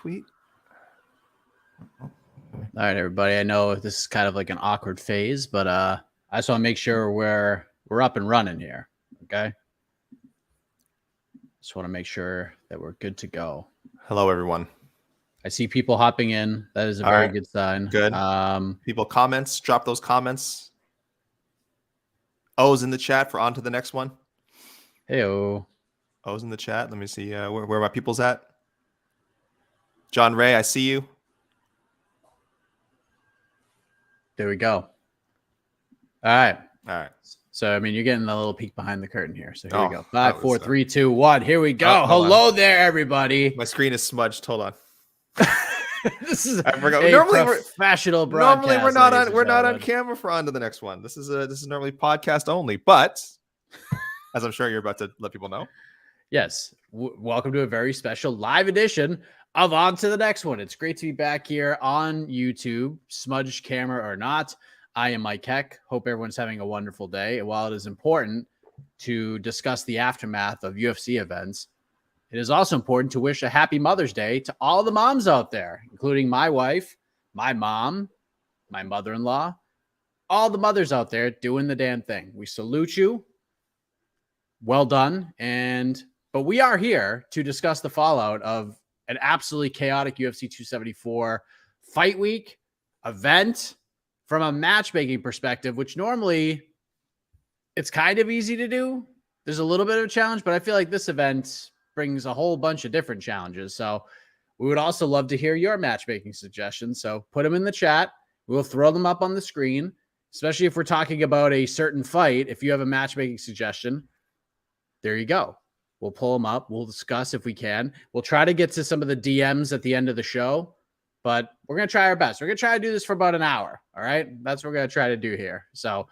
tweet. All right, everybody. I know this is kind of like an awkward phase, but I just want to make sure we're up and running here. Okay. Just want to make sure that we're good to go. Hello, everyone. I see people hopping in. That is a very good sign. Good. People comments. Drop those comments. O's in the chat for on to the next one. Hey-o. O's in the chat. Let me see where my people's at. John Ray, I see you. There we go. All right. So, I mean, you're getting a little peek behind the curtain here. So here we go. 5, 4, 3, 2, 1. Here we go. Hello there, everybody. My screen is smudged. Hold on. This is I forgot. a professional broadcast. Normally we're not on camera for on to the next one. This is normally podcast only, but as I'm sure you're about to let people know. Yes. Welcome to a very special live edition of On to the Next One. It's great to be back here on YouTube, smudged camera or not. I am Mike Heck. Hope everyone's having a wonderful day. And while it is important to discuss the aftermath of UFC events, it is also important to wish a happy Mother's Day to all the moms out there, including my wife, my mom, my mother-in-law, all the mothers out there doing the damn thing. We salute you. Well done. But we are here to discuss the fallout of an absolutely chaotic UFC 274 fight week event from a matchmaking perspective, which normally it's kind of easy to do. There's a little bit of a challenge, but I feel like this event brings a whole bunch of different challenges. So we would also love to hear your matchmaking suggestions. So put them in the chat. We'll throw them up on the screen, especially if we're talking about a certain fight. If you have a matchmaking suggestion, there you go. We'll pull them up. We'll discuss if we can. We'll try to get to some of the DMs at the end of the show, but we're going to try our best. We're going to try to do this for about an hour. All right. That's what we're going to try to do here. So,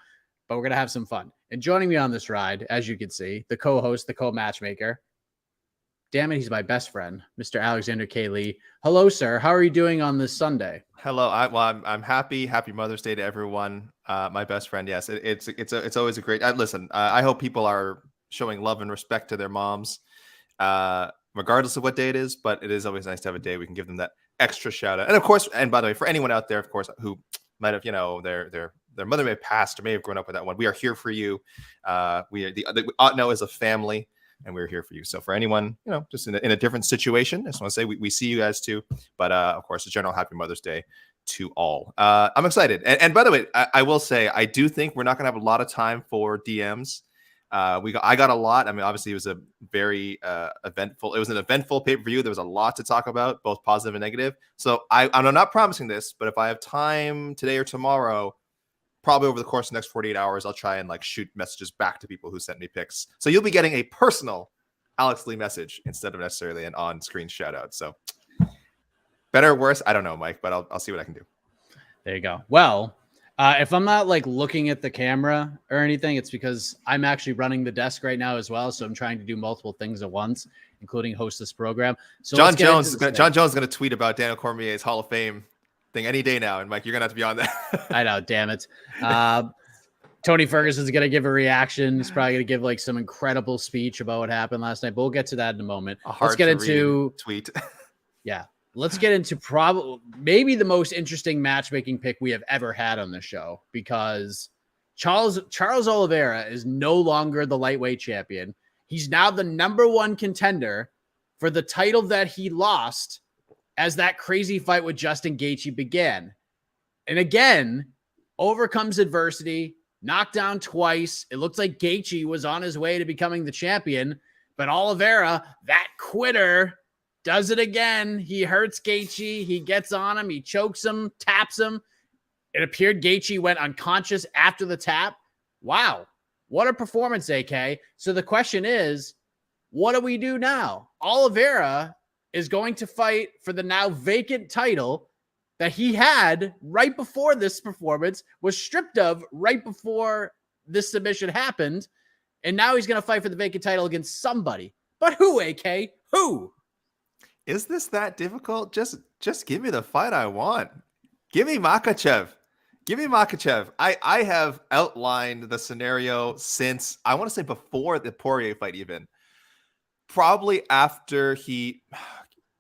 but we're going to have some fun. And joining me on this ride, as you can see, the co-host, the co-matchmaker. Damn it, he's my best friend, Mr. Alexander K. Lee. Hello, sir. How are you doing on this Sunday? Hello. I'm happy. Happy Mother's Day to everyone. My best friend. Yes, it's always a great. Listen, I hope people are showing love and respect to their moms, regardless of what day it is. But it is always nice to have a day we can give them that extra shout out. And of course, and by the way, for anyone out there, of course, who might have, their mother may have passed or may have grown up with that one, we are here for you. We are the Otno is a family, and we're here for you. So for anyone, just in a different situation, I just want to say we see you guys too. But of course, a general happy Mother's Day to all. I'm excited. And by the way, I will say, I do think we're not going to have a lot of time for DMs. I got a lot. I mean, obviously it was a very eventful. It was an eventful pay-per-view. There was a lot to talk about, both positive and negative. So I'm not promising this, but if I have time today or tomorrow, probably over the course of the next 48 hours, I'll try and shoot messages back to people who sent me pics. So you'll be getting a personal Alex Lee message instead of necessarily an on-screen shout out. So better or worse, I don't know, Mike, but I'll see what I can do. There you go. Well, if I'm not looking at the camera or anything, it's because I'm actually running the desk right now as well. So I'm trying to do multiple things at once, including host this program. So John Jones is going to tweet about Daniel Cormier's Hall of Fame thing any day now. And Mike, you're going to have to be on that. I know. Damn it. Tony Ferguson's going to give a reaction. He's probably going to give some incredible speech about what happened last night, but we'll get to that in a moment. Let's get into tweet. Yeah. Let's get into maybe the most interesting matchmaking pick we have ever had on the show, because Charles Oliveira is no longer the lightweight champion. He's now the #1 contender for the title that he lost as that crazy fight with Justin Gaethje began. And again, overcomes adversity, knocked down twice. It looks like Gaethje was on his way to becoming the champion, but Oliveira, that quitter, does it again. He hurts Gaethje. He gets on him. He chokes him, taps him. It appeared Gaethje went unconscious after the tap. Wow. What a performance, AK. So the question is, what do we do now? Oliveira is going to fight for the now vacant title that he had right before this performance, was stripped of right before this submission happened. And now he's going to fight for the vacant title against somebody. But who, AK? Who? Is this that difficult? Just give me the fight I want. Give me Makhachev. Give me Makhachev. I have outlined the scenario since, I want to say before the Poirier fight even. Probably after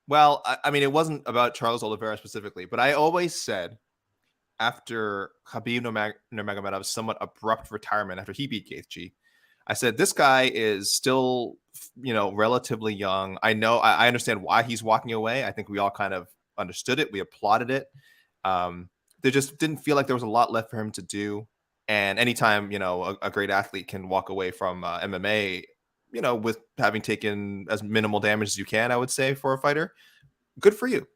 Well, I mean, it wasn't about Charles Oliveira specifically, but I always said after Khabib Nurmagomedov's somewhat abrupt retirement after he beat Gaethje, I said this guy is still, relatively young. I understand why he's walking away. I think we all kind of understood it. We applauded it. There just didn't feel like there was a lot left for him to do. And anytime, a great athlete can walk away from MMA, with having taken as minimal damage as you can, I would say, for a fighter, good for you.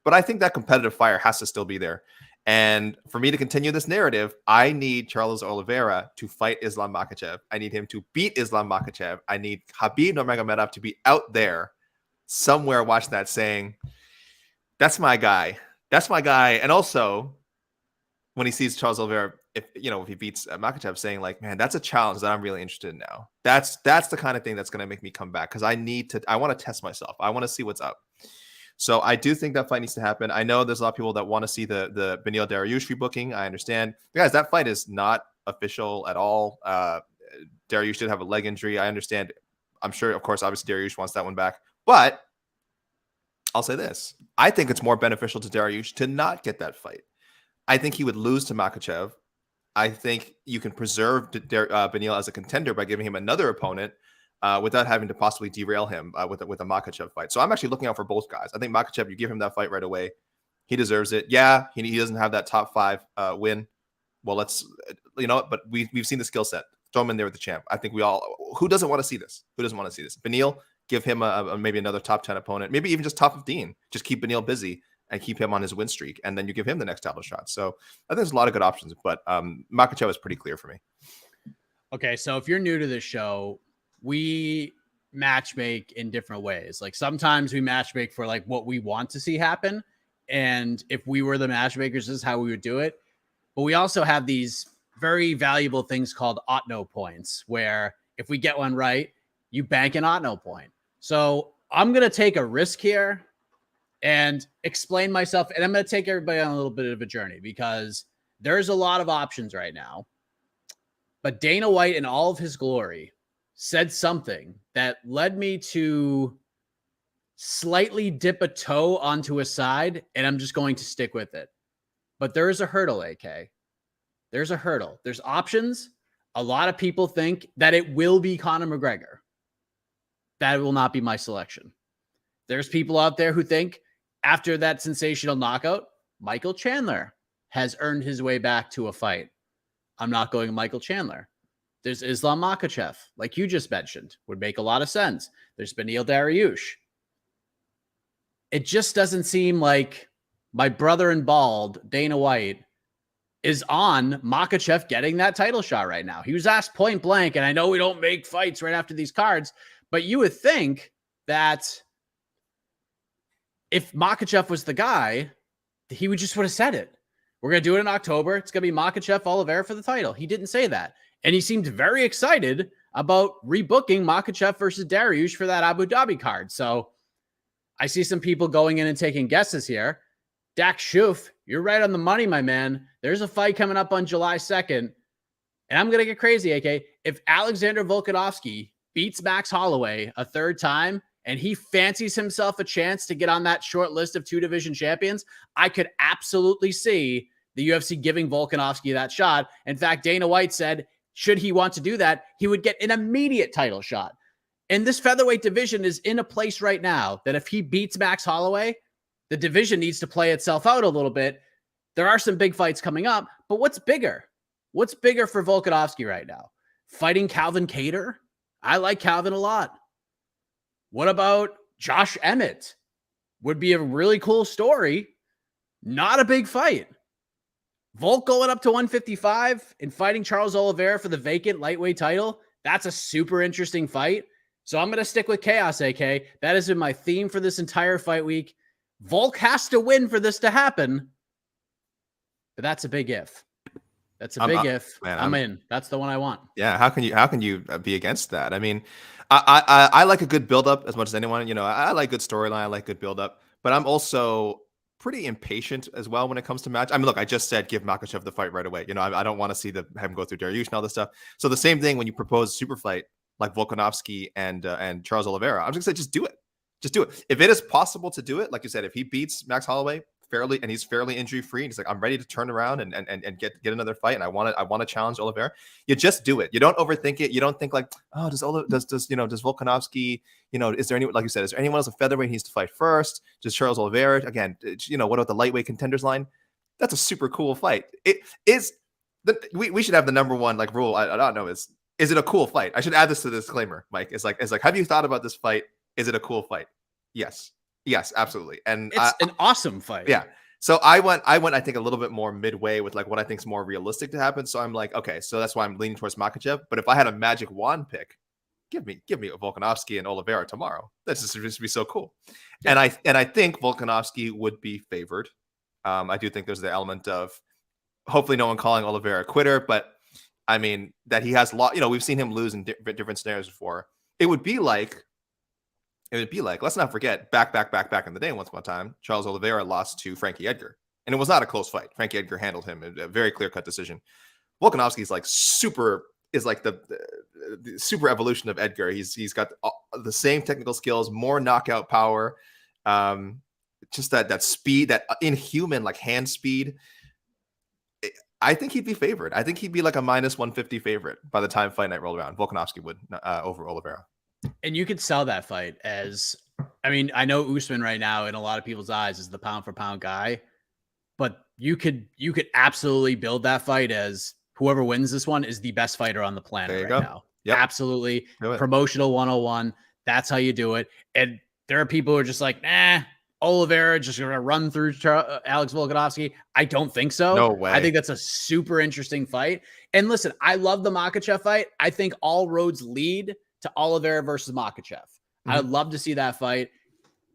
But I think that competitive fire has to still be there. And for me to continue this narrative, I need Charles Oliveira to fight Islam Makhachev. I need him to beat Islam Makhachev. I need Khabib Nurmagomedov to be out there somewhere watching that saying, that's my guy. That's my guy. And also, when he sees Charles Oliveira, if he beats Makhachev, saying like, man, that's a challenge that I'm really interested in now. That's the kind of thing that's going to make me come back, because I want to test myself. I want to see what's up. So I do think that fight needs to happen. I know there's a lot of people that want to see the Beneil Dariush rebooking. I understand. But guys, that fight is not official at all. Dariush did have a leg injury. I understand. I'm sure, of course, obviously Dariush wants that one back. But I'll say this. I think it's more beneficial to Dariush to not get that fight. I think he would lose to Makhachev. I think you can preserve Beneil as a contender by giving him another opponent without having to possibly derail him with a Makhachev fight. So I'm actually looking out for both guys. I think Makhachev, you give him that fight right away, he deserves it. Yeah, he doesn't have that top 5 win. Well, but we've seen the skill set. Throw him in there with the champ. I think who doesn't want to see this? Who doesn't want to see this? Beneil, give him maybe another top 10 opponent, maybe even just top 15. Just keep Beneil busy and keep him on his win streak, and then you give him the next title shot. So I think there's a lot of good options, but Makhachev is pretty clear for me. Okay, so if you're new to this show, we matchmake in different ways. Like sometimes we matchmake for like what we want to see happen, and if we were the matchmakers, this is how we would do it. But we also have these very valuable things called Otno points, where if we get one right, you bank an Otno point. So I'm going to take a risk here and explain myself, and I'm going to take everybody on a little bit of a journey, because there's a lot of options right now. But Dana White, in all of his glory, said something that led me to slightly dip a toe onto a side, and I'm just going to stick with it. But there is a hurdle, AK. There's a hurdle. There's options. A lot of people think that it will be Conor McGregor. That will not be my selection. There's people out there who think after that sensational knockout, Michael Chandler has earned his way back to a fight. I'm not going Michael Chandler. There's Islam Makhachev, like you just mentioned, would make a lot of sense. There's Beneil Dariush. It just doesn't seem like my brother in bald, Dana White, is on Makhachev getting that title shot right now. He was asked point blank, and I know we don't make fights right after these cards, but you would think that if Makhachev was the guy, he would have said it. We're going to do it in October. It's going to be Makhachev Oliveira for the title. He didn't say that. And he seemed very excited about rebooking Makhachev versus Dariush for that Abu Dhabi card. So I see some people going in and taking guesses here. Dak Schoof, you're right on the money, my man. There's a fight coming up on July 2nd. And I'm going to get crazy, AK. If Alexander Volkanovski beats Max Holloway a third time, and he fancies himself a chance to get on that short list of 2 division champions, I could absolutely see the UFC giving Volkanovski that shot. In fact, Dana White said, should he want to do that, he would get an immediate title shot. And this featherweight division is in a place right now that if he beats Max Holloway, the division needs to play itself out a little bit. There are some big fights coming up, but what's bigger? What's bigger for Volkanovski right now? Fighting Calvin Kattar? I like Calvin a lot. What about Josh Emmett? Would be a really cool story. Not a big fight. Volk going up to 155 and fighting Charles Oliveira for the vacant lightweight title. That's a super interesting fight. So I'm going to stick with Chaos, AK. That has been my theme for this entire fight week. Volk has to win for this to happen. But that's a big if. That's a big if. Man, I'm in. That's the one I want. Yeah. How can you be against that? I mean, I like a good buildup as much as anyone. I like good storyline. I like good buildup. But I'm also pretty impatient as well when it comes to match. I mean, look, I just said give Makhachev the fight right away. I don't want to see him go through Dariush and all this stuff. So the same thing when you propose a super fight like Volkanovski and Charles Oliveira. I'm just gonna say just do it. Just do it. If it is possible to do it, like you said, if he beats Max Holloway fairly and he's fairly injury free, and he's like, I'm ready to turn around and get want another fight, and I want to challenge Oliveira. You just do it. You don't overthink it. You don't think like, oh, does Volkanovski, is there anyone, like you said, is there anyone else a featherweight he needs to fight first? Just Charles Oliveira again? What about the lightweight contenders line? That's a super cool fight. It is. We should have the number one like rule. I don't know. Is it a cool fight? I should add this to the disclaimer, Mike. It's like, have you thought about this fight? Is it a cool fight? Yes, absolutely. And it's an awesome fight. Yeah. So I went, I think a little bit more midway with like what I think is more realistic to happen. So I'm like, okay, so that's why I'm leaning towards Makhachev. But if I had a magic wand pick, give me a Volkanovski and Oliveira tomorrow. That's just be so cool. Yeah. And I think Volkanovski would be favored. I do think there's the element of hopefully no one calling Oliveira a quitter, but I mean that he has we've seen him lose in different scenarios before. It would be like, let's not forget, back in the day, once upon a time, Charles Oliveira lost to Frankie Edgar. And it was not a close fight. Frankie Edgar handled him in a very clear-cut decision. Volkanovski is like the super evolution of Edgar. He's got the same technical skills, more knockout power, just that speed, that inhuman like hand speed. I think he'd be favored. I think he'd be like a -150 favorite by the time fight night rolled around. Volkanovski would over Oliveira. And you could sell that fight as, I mean, I know Usman right now in a lot of people's eyes is the pound for pound guy, but you could absolutely build that fight as whoever wins this one is the best fighter on the planet right now. Yep. Absolutely. Promotional 101. That's how you do it. And there are people who are just like, nah, Oliveira just going to run through Alex Volkanovski. I don't think so. No way. I think that's a super interesting fight. And listen, I love the Makhachev fight. I think all roads lead to Oliveira versus Makhachev. Mm-hmm. I'd love to see that fight,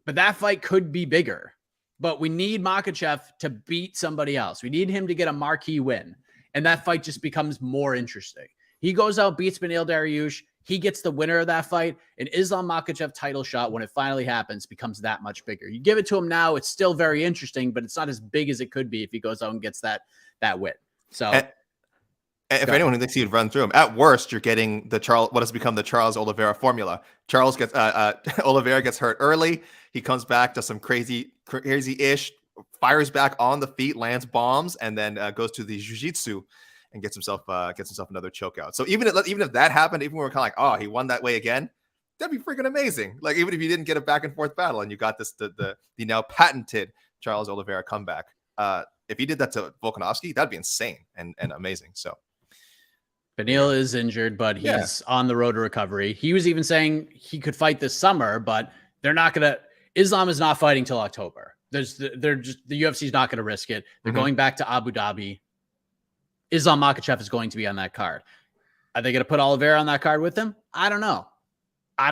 but that fight could be bigger. But we need Makhachev to beat somebody else. We need him to get a marquee win. And that fight just becomes more interesting. He goes out, beats Beneil Dariush. He gets the winner of that fight. And Islam Makhachev title shot, when it finally happens, becomes that much bigger. You give it to him now, it's still very interesting, but it's not as big as it could be if he goes out and gets that win. So if anyone who thinks he'd run through him, at worst, you're getting what has become the Charles Oliveira formula. Oliveira gets hurt early. He comes back, does some crazy-ish, fires back on the feet, lands bombs, and then goes to the jiu-jitsu and gets himself another choke out. So even if that happened, even when we're kind of like, oh, he won that way again, that'd be freaking amazing. Like even if you didn't get a back and forth battle and you got the now patented Charles Oliveira comeback, if he did that to Volkanovski, that'd be insane and amazing. So. Beneil is injured, but he's on the road to recovery. He was even saying he could fight this summer, but they're not going to. Islam is not fighting till October. The UFC is not going to risk it. They're going back to Abu Dhabi. Islam Makhachev is going to be on that card. Are they going to put Oliveira on that card with him? I don't know. I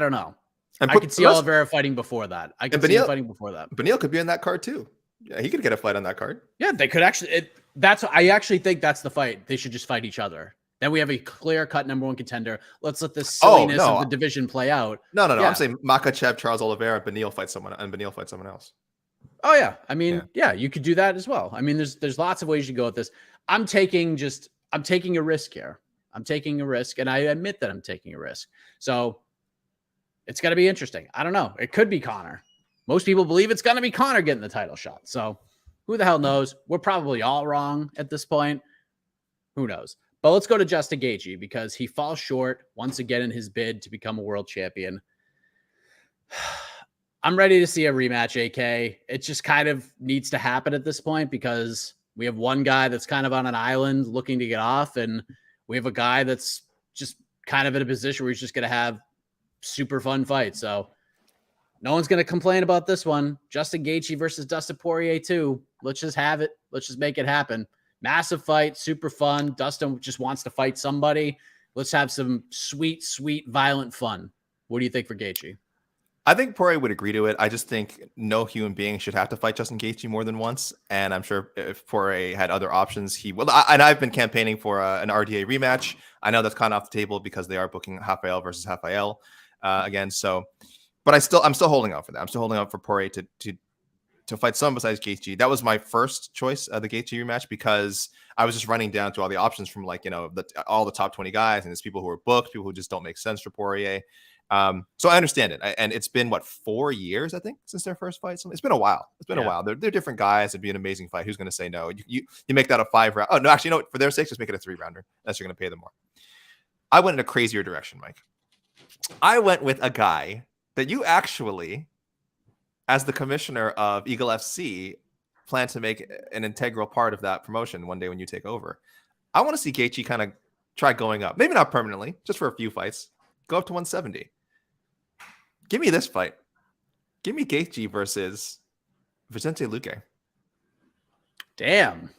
could see Oliveira fighting before that. Beneil could be on that card too. Yeah, he could get a fight on that card. Yeah, they could actually. I actually think that's the fight. They should just fight each other. Then we have a clear-cut number one contender. Let's let this silliness of the division play out. No. Yeah. I'm saying Makhachev, Charles Oliveira, Beneil fight someone else. Oh yeah, I mean, yeah, you could do that as well. I mean, there's lots of ways you go with this. I'm taking a risk here. I'm taking a risk, and I admit that I'm taking a risk. So it's going to be interesting. I don't know. It could be Conor. Most people believe it's going to be Conor getting the title shot. So who the hell knows? We're probably all wrong at this point. Who knows? But let's go to Justin Gaethje because he falls short once again in his bid to become a world champion. I'm ready to see a rematch, AK. It just kind of needs to happen at this point because we have one guy that's kind of on an island looking to get off, and we have a guy that's just kind of in a position where he's just going to have super fun fights. So no one's going to complain about this one. Justin Gaethje versus Dustin Poirier 2. Let's just have it. Let's just make it happen. Massive fight, super fun. Dustin just wants to fight somebody. Let's have some sweet, violent fun. What do you think for Gaethje? I think Poirier would agree to it. I just think no human being should have to fight Justin Gaethje more than once. And I'm sure if Poirier had other options, he will. And I've been campaigning for an RDA rematch. I know that's kind of off the table because they are booking Rafael versus Rafael again. So, but I'm still holding out for that. I'm still holding out for Poirier to fight someone besides Gaethje. That was my first choice of the Gaethje rematch because I was just running down to all the options from all the top 20 guys, and there's people who are booked, people who just don't make sense for Poirier. So I understand it. And it's been, what, 4 years, I think, since their first fight? It's been a while. It's been a while. They're different guys. It'd be an amazing fight. Who's going to say no? You make that a 5-round. Oh, no, actually, you know what? For their sakes, just make it a 3-rounder. Unless you're going to pay them more. I went in a crazier direction, Mike. I went with a guy that you actually, as the commissioner of Eagle FC, plan to make an integral part of that promotion one day when you take over. I want to see Gaethje kind of try going up. Maybe not permanently, just for a few fights. Go up to 170. Give me this fight. Give me Gaethje versus Vicente Luque. Damn.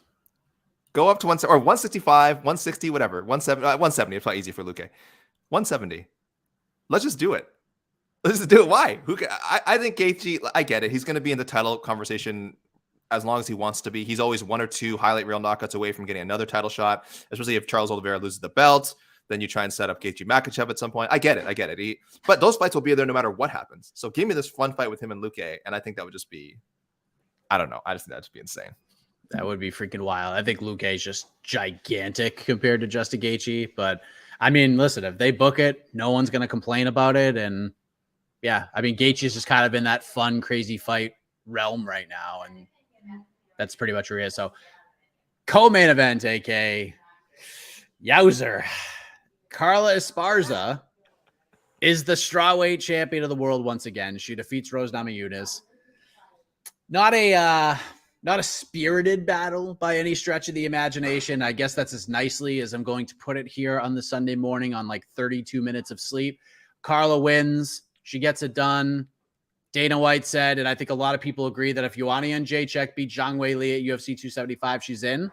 Go up to 165, 160, whatever. 170. It's probably easy for Luque. 170. Let's just do it. Let's just do it. Why? I think Gaethje, I get it. He's going to be in the title conversation as long as he wants to be. He's always 1 or 2 highlight reel knockouts away from getting another title shot, especially if Charles Oliveira loses the belt. Then you try and set up Gaethje Makhachev at some point. I get it. But those fights will be there no matter what happens. So give me this fun fight with him and Luque, and I think that would just be, I don't know. I just think that would just be insane. That would be freaking wild. I think Luque is just gigantic compared to Justin Gaethje. But, I mean, listen, if they book it, no one's going to complain about it. And, yeah, I mean, Gaethje is just kind of in that fun, crazy fight realm right now. And that's pretty much where he is. So, co-main event, AK, Yowzer. Carla Esparza is the strawweight champion of the world once again. She defeats Rose Namajunas. Not a spirited battle by any stretch of the imagination. I guess that's as nicely as I'm going to put it here on the Sunday morning on like 32 minutes of sleep. Carla wins. She gets it done. Dana White said, and I think a lot of people agree, that if Joanna Jędrzejczyk beat Zhang Weili at UFC 275, she's in.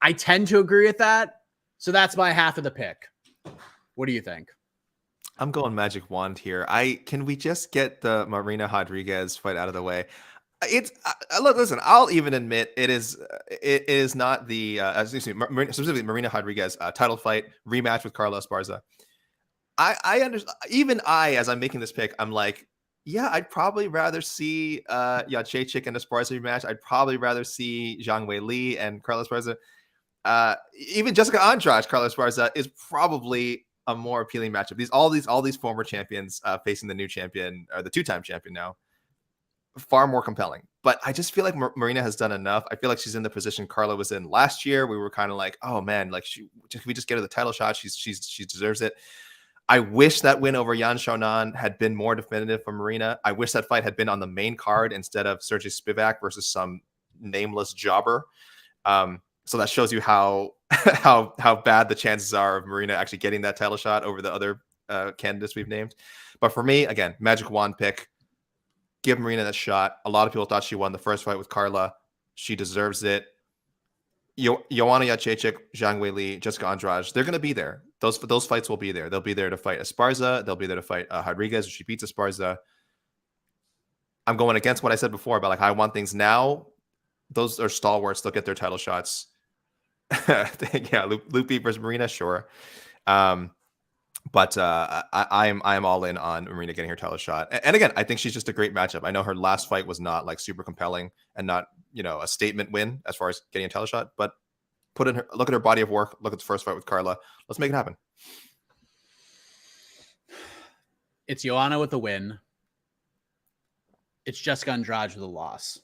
I tend to agree with that. So that's my half of the pick. What do you think? I'm going magic wand here. Can we just get the Marina Rodriguez fight out of the way? Look, listen, I'll even admit it is not the specifically Marina Rodriguez title fight rematch with Carla Esparza. I understand. Even as I'm making this pick, I'm like, yeah, I'd probably rather see Jędrzejczyk and Esparza rematch. I'd probably rather see Zhang Weili and Carla Esparza. Even Jessica Andrade, Carla Esparza is probably a more appealing matchup. All these former champions facing the new champion, or the 2-time champion now, far more compelling. But I just feel like Marina has done enough. I feel like she's in the position Carla was in last year. We were kind of like, oh man, like we just get her the title shot. She deserves it. I wish that win over Yan Xiaonan had been more definitive for Marina. I wish that fight had been on the main card instead of Sergey Spivak versus some nameless jobber. So that shows you how bad the chances are of Marina actually getting that title shot over the other candidates we've named. But for me, again, magic wand pick. Give Marina that shot. A lot of people thought she won the first fight with Carla. She deserves it. Joanna Jędrzejczyk, Zhang Weili, Jessica Andrade, they're going to be there. Those fights will be there. They'll be there to fight Esparza. They'll be there to fight Rodriguez if she beats Esparza. I'm going against what I said before about like I want things now. Those are stalwarts. They'll get their title shots. Yeah, Lupe versus Marina, sure. But I am all in on Marina getting her title shot. And again, I think she's just a great matchup. I know her last fight was not like super compelling and not, a statement win as far as getting a title shot, but look at her body of work. Look at the first fight with Carla. Let's make it happen. It's Joanna with the win. It's Jessica Andrade with a loss.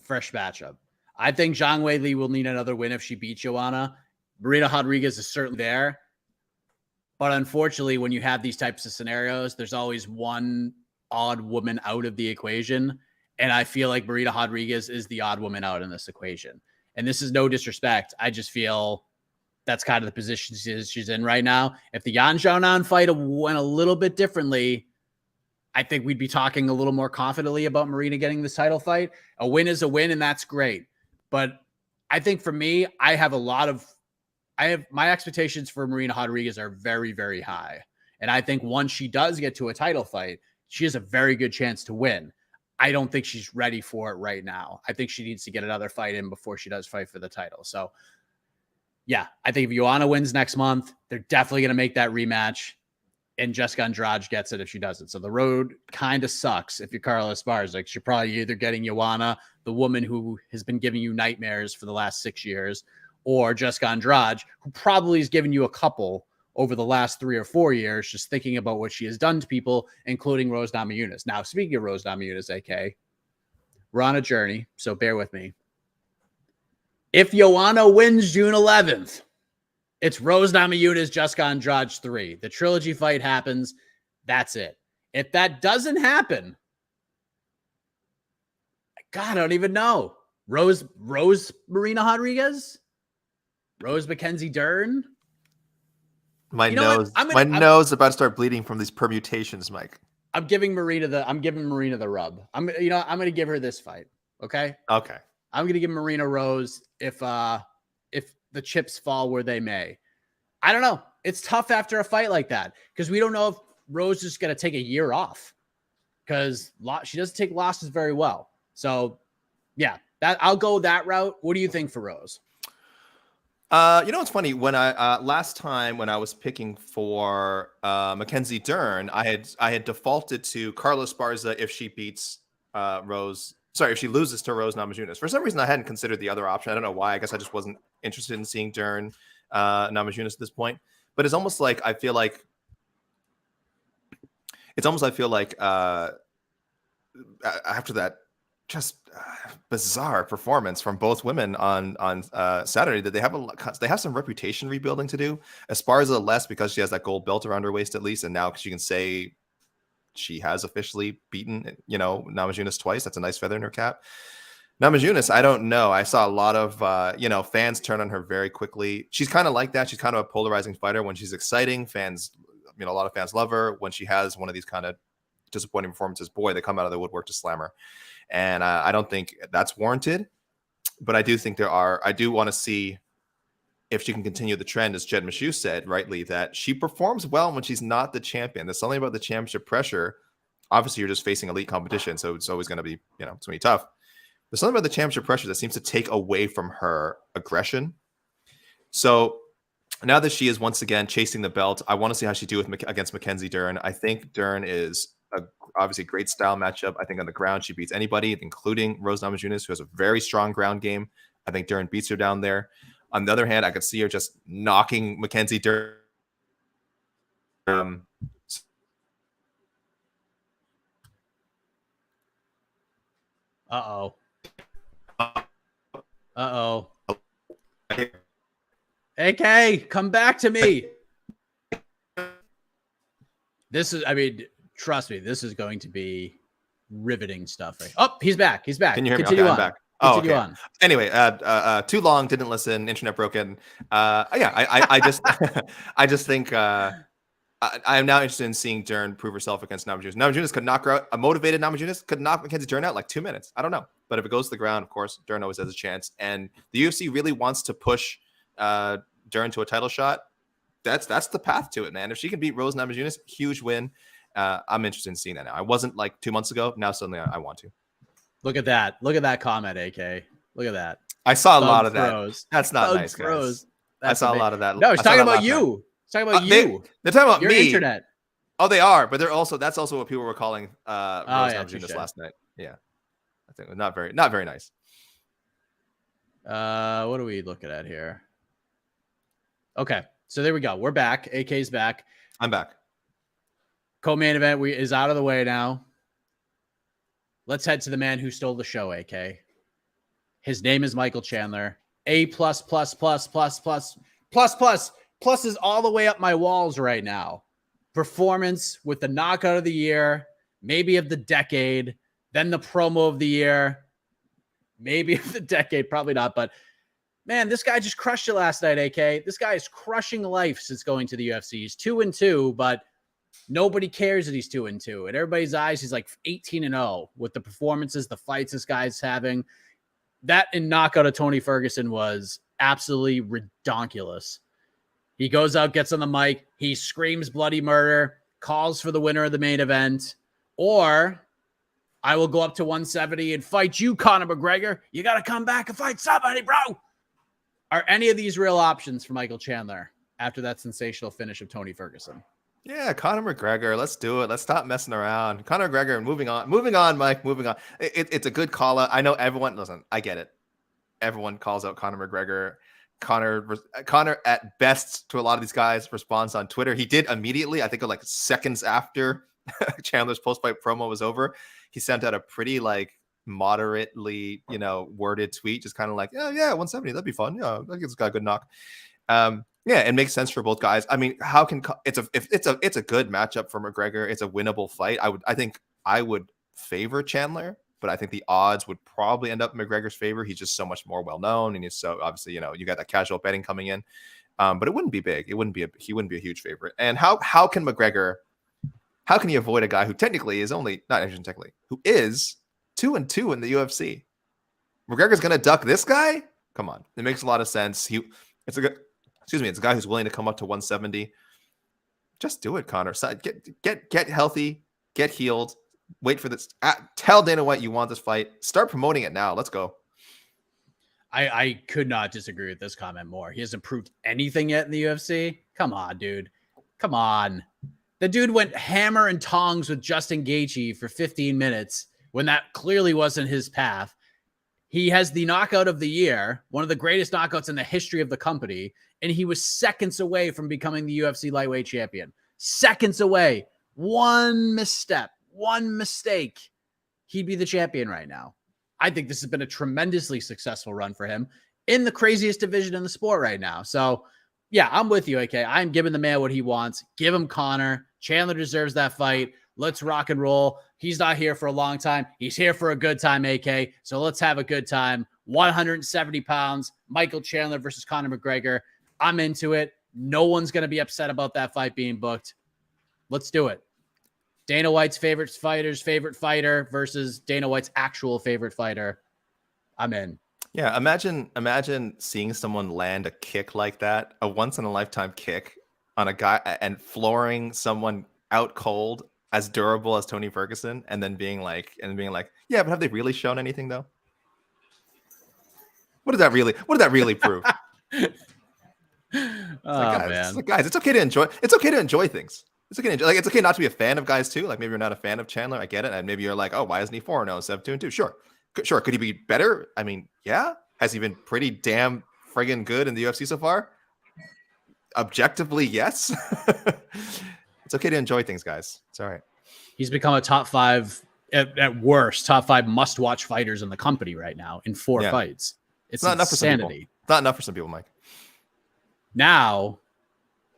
Fresh matchup. I think Zhang Weili will need another win if she beats Joanna. Marina Rodriguez is certainly there. But unfortunately, when you have these types of scenarios, there's always one odd woman out of the equation. And I feel like Marina Rodriguez is the odd woman out in this equation. And this is no disrespect. I just feel that's kind of the position she's in right now. If the Yan Xiaonan fight went a little bit differently, I think we'd be talking a little more confidently about Marina getting this title fight. A win is a win, and that's great. But I think for me, my expectations for Marina Rodriguez are very, very high. And I think once she does get to a title fight, she has a very good chance to win. I don't think she's ready for it right now. I think she needs to get another fight in before she does fight for the title. So, yeah, I think if Joanna wins next month, they're definitely going to make that rematch. And Jessica Andrade gets it if she doesn't. So the road kind of sucks if you're Carla Esparza. Like, you're probably either getting Joanna, the woman who has been giving you nightmares for the last 6 years, or Jessica Andrade, who probably has given you a couple over the last 3 or 4 years, just thinking about what she has done to people, including Rose Namajunas. Now, speaking of Rose Namajunas, AK, we're on a journey, so bear with me. If Joanna wins June 11th, it's Rose Namajunas, Jessica Andrade 3. The trilogy fight happens. That's it. If that doesn't happen, God, I don't even know. Rose Marina Rodriguez? Rose Mackenzie Dern? My nose is about to start bleeding from these permutations, Mike. I'm giving Marina the rub. I'm going to give her this fight. Okay. Okay. I'm going to give Marina Rose if the chips fall where they may. I don't know. It's tough after a fight like that because we don't know if Rose is going to take a year off because she doesn't take losses very well. So, yeah, I'll go that route. What do you think for Rose? It's funny when I last time when I was picking for Mackenzie Dern, I had defaulted to Carla Esparza if she beats Rose. Sorry, if she loses to Rose Namajunas. For some reason, I hadn't considered the other option. I don't know why. I guess I just wasn't interested in seeing Dern Namajunas at this point. But it's almost like I feel like after that just bizarre performance from both women on Saturday that they have some reputation rebuilding to do. Esparza less because she has that gold belt around her waist at least, and now she can say she has officially beaten Namajunas twice. That's a nice feather in her cap. Namajunas, I don't know. I saw a lot of fans turn on her very quickly. She's kind of like that. She's kind of a polarizing fighter. When she's exciting, fans, a lot of fans love her. When she has one of these kind of disappointing performances, boy, they come out of the woodwork to slam her. And I don't think that's warranted, but I do think I do want to see if she can continue the trend, as Jed Meshew said rightly, that she performs well when she's not the champion. There's something about the championship pressure. Obviously, you're just facing elite competition, so it's always going to be, it's going to be tough. There's something about the championship pressure that seems to take away from her aggression. So now that she is once again chasing the belt, I want to see how she do against Mackenzie Dern. I think Dern is obviously a great style matchup. I think on the ground, she beats anybody, including Rose Namajunas, who has a very strong ground game. I think Dern beats her down there. On the other hand, I could see her just knocking Mackenzie Dern. Uh-oh. AK, come back to me. Trust me, this is going to be riveting stuff. Oh, he's back. He's back. Can you hear me? Continue Okay, on. I'm back. Continue okay. on. Anyway, too long, didn't listen, internet broken. I just think I am now interested in seeing Dern prove herself against Namajunas. Namajunas could knock her out. A motivated Namajunas could knock Mackenzie Dern out like 2 minutes. I don't know. But if it goes to the ground, of course, Dern always has a chance. And the UFC really wants to push Dern to a title shot. That's the path to it, man. If she can beat Rose Namajunas, huge win. I'm interested in seeing that now. I wasn't like 2 months ago. Now suddenly I want to. Look at that. Look at that comment, AK. Look at that. I saw a lot of throws. that. That's not Thug nice, throws. guys. I saw a lot of that. No, he's talking about you. He's talking about you. They're talking about your me. Internet. Oh, they are, but that's also what people were calling Rose Namajunas last night. Yeah. I think not very nice. What are we looking at here? Okay. So there we go. We're back. AK's back. I'm back. Co-main event is out of the way now. Let's head to the man who stole the show, AK. His name is Michael Chandler. A plus plus plus plus plus plus plus plus is all the way up my walls right now. Performance with the knockout of the year, maybe of the decade, then the promo of the year, maybe of the decade, probably not, but man, this guy just crushed it last night, AK. This guy is crushing life since going to the UFC. He's 2-2, but nobody cares that he's 2-2. In everybody's eyes, he's like 18-0 with the performances, the fights this guy's having. That in knockout of Tony Ferguson was absolutely redonkulous. He goes out, gets on the mic, he screams bloody murder, calls for the winner of the main event, or I will go up to 170 and fight you, Conor McGregor. You got to come back and fight somebody, bro. Are any of these real options for Michael Chandler after that sensational finish of Tony Ferguson? Yeah, Conor McGregor. Let's do it. Let's stop messing around. Conor McGregor, moving on, Mike, moving on. It's a good call out. I know everyone, listen, I get it. Everyone calls out Conor McGregor Connor at best to a lot of these guys responds on Twitter. He did immediately, I think like seconds after Chandler's post-fight promo was over, he sent out a pretty like moderately, worded tweet, just kind of like, yeah, 170, that'd be fun. Yeah, I think it's got a good knock. Yeah, it makes sense for both guys. I mean, it's a good matchup for McGregor. It's a winnable fight. I think I would favor Chandler, but I think the odds would probably end up in McGregor's favor. He's just so much more well known, and he's so obviously, you got that casual betting coming in. But it wouldn't be big. He wouldn't be a huge favorite. And how can McGregor? How can he avoid a guy who technically is who is 2-2 in the UFC? McGregor's gonna duck this guy? Come on, it makes a lot of sense. It's a guy who's willing to come up to 170. Just do it, Connor. Get healthy, get healed. Wait for this. Tell Dana White you want this fight. Start promoting it now. Let's go. I could not disagree with this comment more. He hasn't proved anything yet in the UFC. Come on, dude. Come on. The dude went hammer and tongs with Justin Gaethje for 15 minutes when that clearly wasn't his path. He has the knockout of the year, one of the greatest knockouts in the history of the company, and he was seconds away from becoming the UFC lightweight champion. Seconds away. One misstep, one mistake, he'd be the champion right now. I think this has been a tremendously successful run for him in the craziest division in the sport right now. So, yeah, I'm with you, AK. I'm giving the man what he wants. Give him Connor. Chandler deserves that fight. Let's rock and roll. He's not here for a long time. He's here for a good time, AK. So let's have a good time. 170 pounds, Michael Chandler versus Conor McGregor. I'm into it. No one's going to be upset about that fight being booked. Let's do it. Dana White's favorite fighter versus Dana White's actual favorite fighter. I'm in. Yeah, imagine seeing someone land a kick like that, a once-in-a-lifetime kick on a guy and flooring someone out cold as durable as Tony Ferguson, and then being like, yeah, but have they really shown anything though? What did that really prove? Guys, it's okay to enjoy. It's okay to enjoy things. It's okay to enjoy. Like, it's okay not to be a fan of guys too. Like, maybe you're not a fan of Chandler. I get it. And maybe you're like, oh, why isn't he 4-0 instead of 2-2? Sure. Could he be better? I mean, yeah. Has he been pretty damn friggin' good in the UFC so far? Objectively, yes. It's okay to enjoy things, guys. It's all right. He's become a top 5, at worst, top 5 must-watch fighters in the company right now in 4 fights. It's not enough for some people. It's not enough for some people, Mike. Now,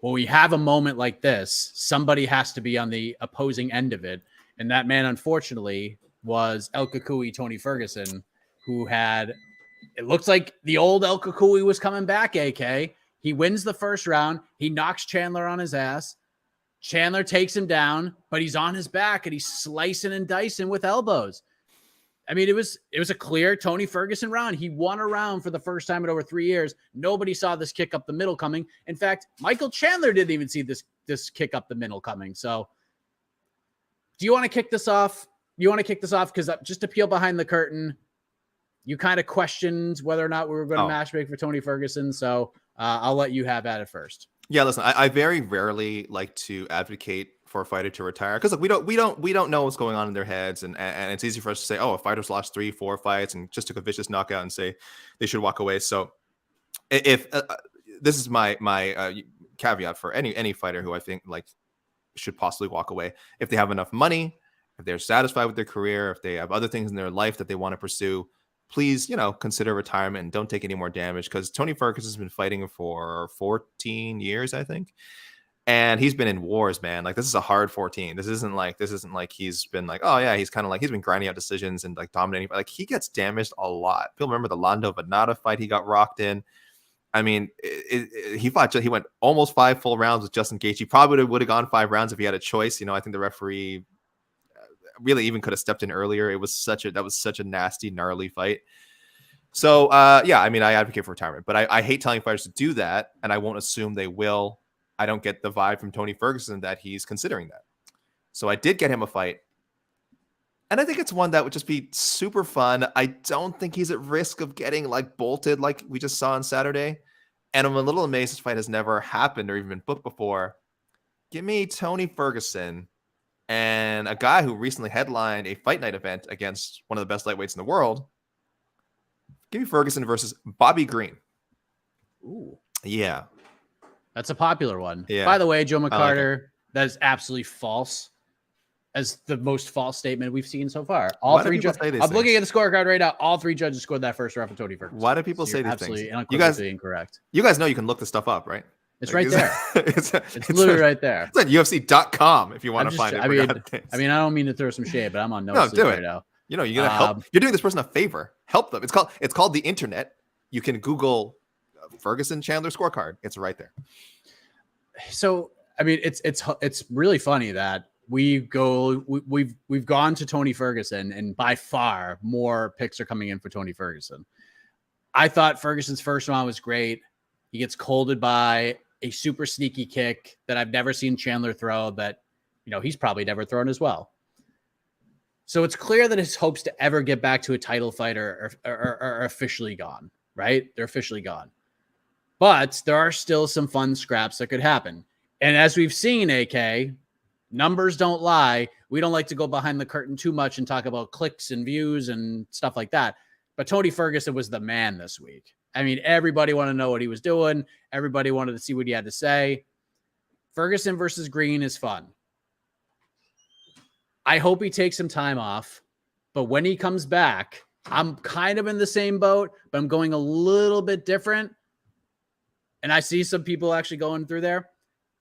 when we have a moment like this, somebody has to be on the opposing end of it. And that man, unfortunately, was El Kukui, Tony Ferguson, who had, it looks like the old El Kukui was coming back, AK. He wins the first round. He knocks Chandler on his ass. Chandler takes him down, but he's on his back and he's slicing and dicing with elbows. I mean, it was a clear Tony Ferguson round. He won a round for the first time in over 3 years. Nobody saw this kick up the middle coming. In fact, Michael Chandler didn't even see this kick up the middle coming. So do you want to kick this off? Because just to peel behind the curtain, you kind of questioned whether or not we were going to matchmake for Tony Ferguson. So I'll let you have at it first. Yeah, listen, I very rarely like to advocate for a fighter to retire because we don't know what's going on in their heads, and it's easy for us to say, oh, a fighter's lost 3-4 fights and just took a vicious knockout and say they should walk away. So if this is my caveat for any fighter who I think like should possibly walk away, if they have enough money, if they're satisfied with their career, if they have other things in their life that they want to pursue, please, consider retirement and don't take any more damage, because Tony Ferguson has been fighting for 14 years, I think. And he's been in wars, man. Like, this is a hard 14. This isn't like he's been like, oh yeah, he's kind of like, he's been grinding out decisions and like dominating. Like, he gets damaged a lot. People remember the Lando Venata fight he got rocked in. I mean, he went almost 5 full rounds with Justin Gaethje. He probably would have gone 5 rounds if he had a choice. I think the referee really even could have stepped in earlier. That was such a nasty, gnarly fight. So yeah, I mean, I advocate for retirement, but I hate telling fighters to do that, and I won't assume they will. I don't get the vibe from Tony Ferguson that he's considering that. So I did get him a fight, and I think it's one that would just be super fun. I don't think he's at risk of getting like bolted like we just saw on Saturday, and I'm a little amazed this fight has never happened or even been booked before. Give me Tony Ferguson and a guy who recently headlined a fight night event against one of the best lightweights in the world. Give me Ferguson versus Bobby Green. Ooh, Yeah. that's a popular one. Yeah. By the way, Joe I like McCarter, that is absolutely false. As the most false statement we've seen so far. Why do people say these I'm things? looking at the scorecard right now. All three judges scored that first round for Tony Ferguson. Why do people So say you're these absolutely things? unequivocally incorrect. You guys know you can look this stuff up, right? It's right there. It's literally right there. It's on UFC.com if you want to find it. I mean, I don't mean to throw some shade, but I'm on no sleep right now. You know, you're gonna help. You're doing this person a favor. Help them. It's called the internet. You can Google Ferguson Chandler scorecard. It's right there. So I mean, it's really funny that we've gone to Tony Ferguson, and by far more picks are coming in for Tony Ferguson. I thought Ferguson's first round was great. He gets colded by a super sneaky kick that I've never seen Chandler throw, that, you know, he's probably never thrown as well. So it's clear that his hopes to ever get back to a title fight are officially gone, right? They're officially gone. But there are still some fun scraps that could happen. And as we've seen, AK, numbers don't lie. We don't like to go behind the curtain too much and talk about clicks and views and stuff like that. But Tony Ferguson was the man this week. I mean, everybody wanted to know what he was doing. Everybody wanted to see what he had to say. Ferguson versus Green is fun. I hope he takes some time off. But when he comes back, I'm kind of in the same boat, but I'm going a little bit different. And I see some people actually going through there.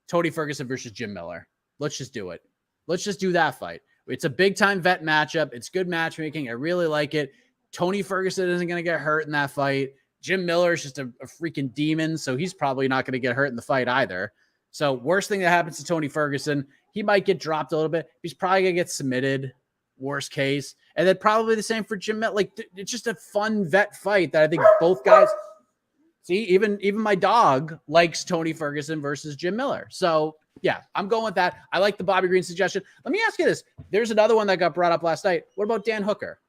Tony Ferguson versus Jim Miller. Let's just do it. Let's just do that fight. It's a big-time vet matchup. It's good matchmaking. I really like it. Tony Ferguson isn't going to get hurt in that fight. Jim Miller is just a freaking demon, so he's probably not going to get hurt in the fight either. So worst thing that happens to Tony Ferguson, he might get dropped a little bit. He's probably going to get submitted, worst case. And then probably the same for Jim Miller. Like, it's just a fun vet fight that I think both guys... See, even my dog likes Tony Ferguson versus Jim Miller. So, yeah, I'm going with that. I like the Bobby Green suggestion. Let me ask you this. There's another one that got brought up last night. What about Dan Hooker?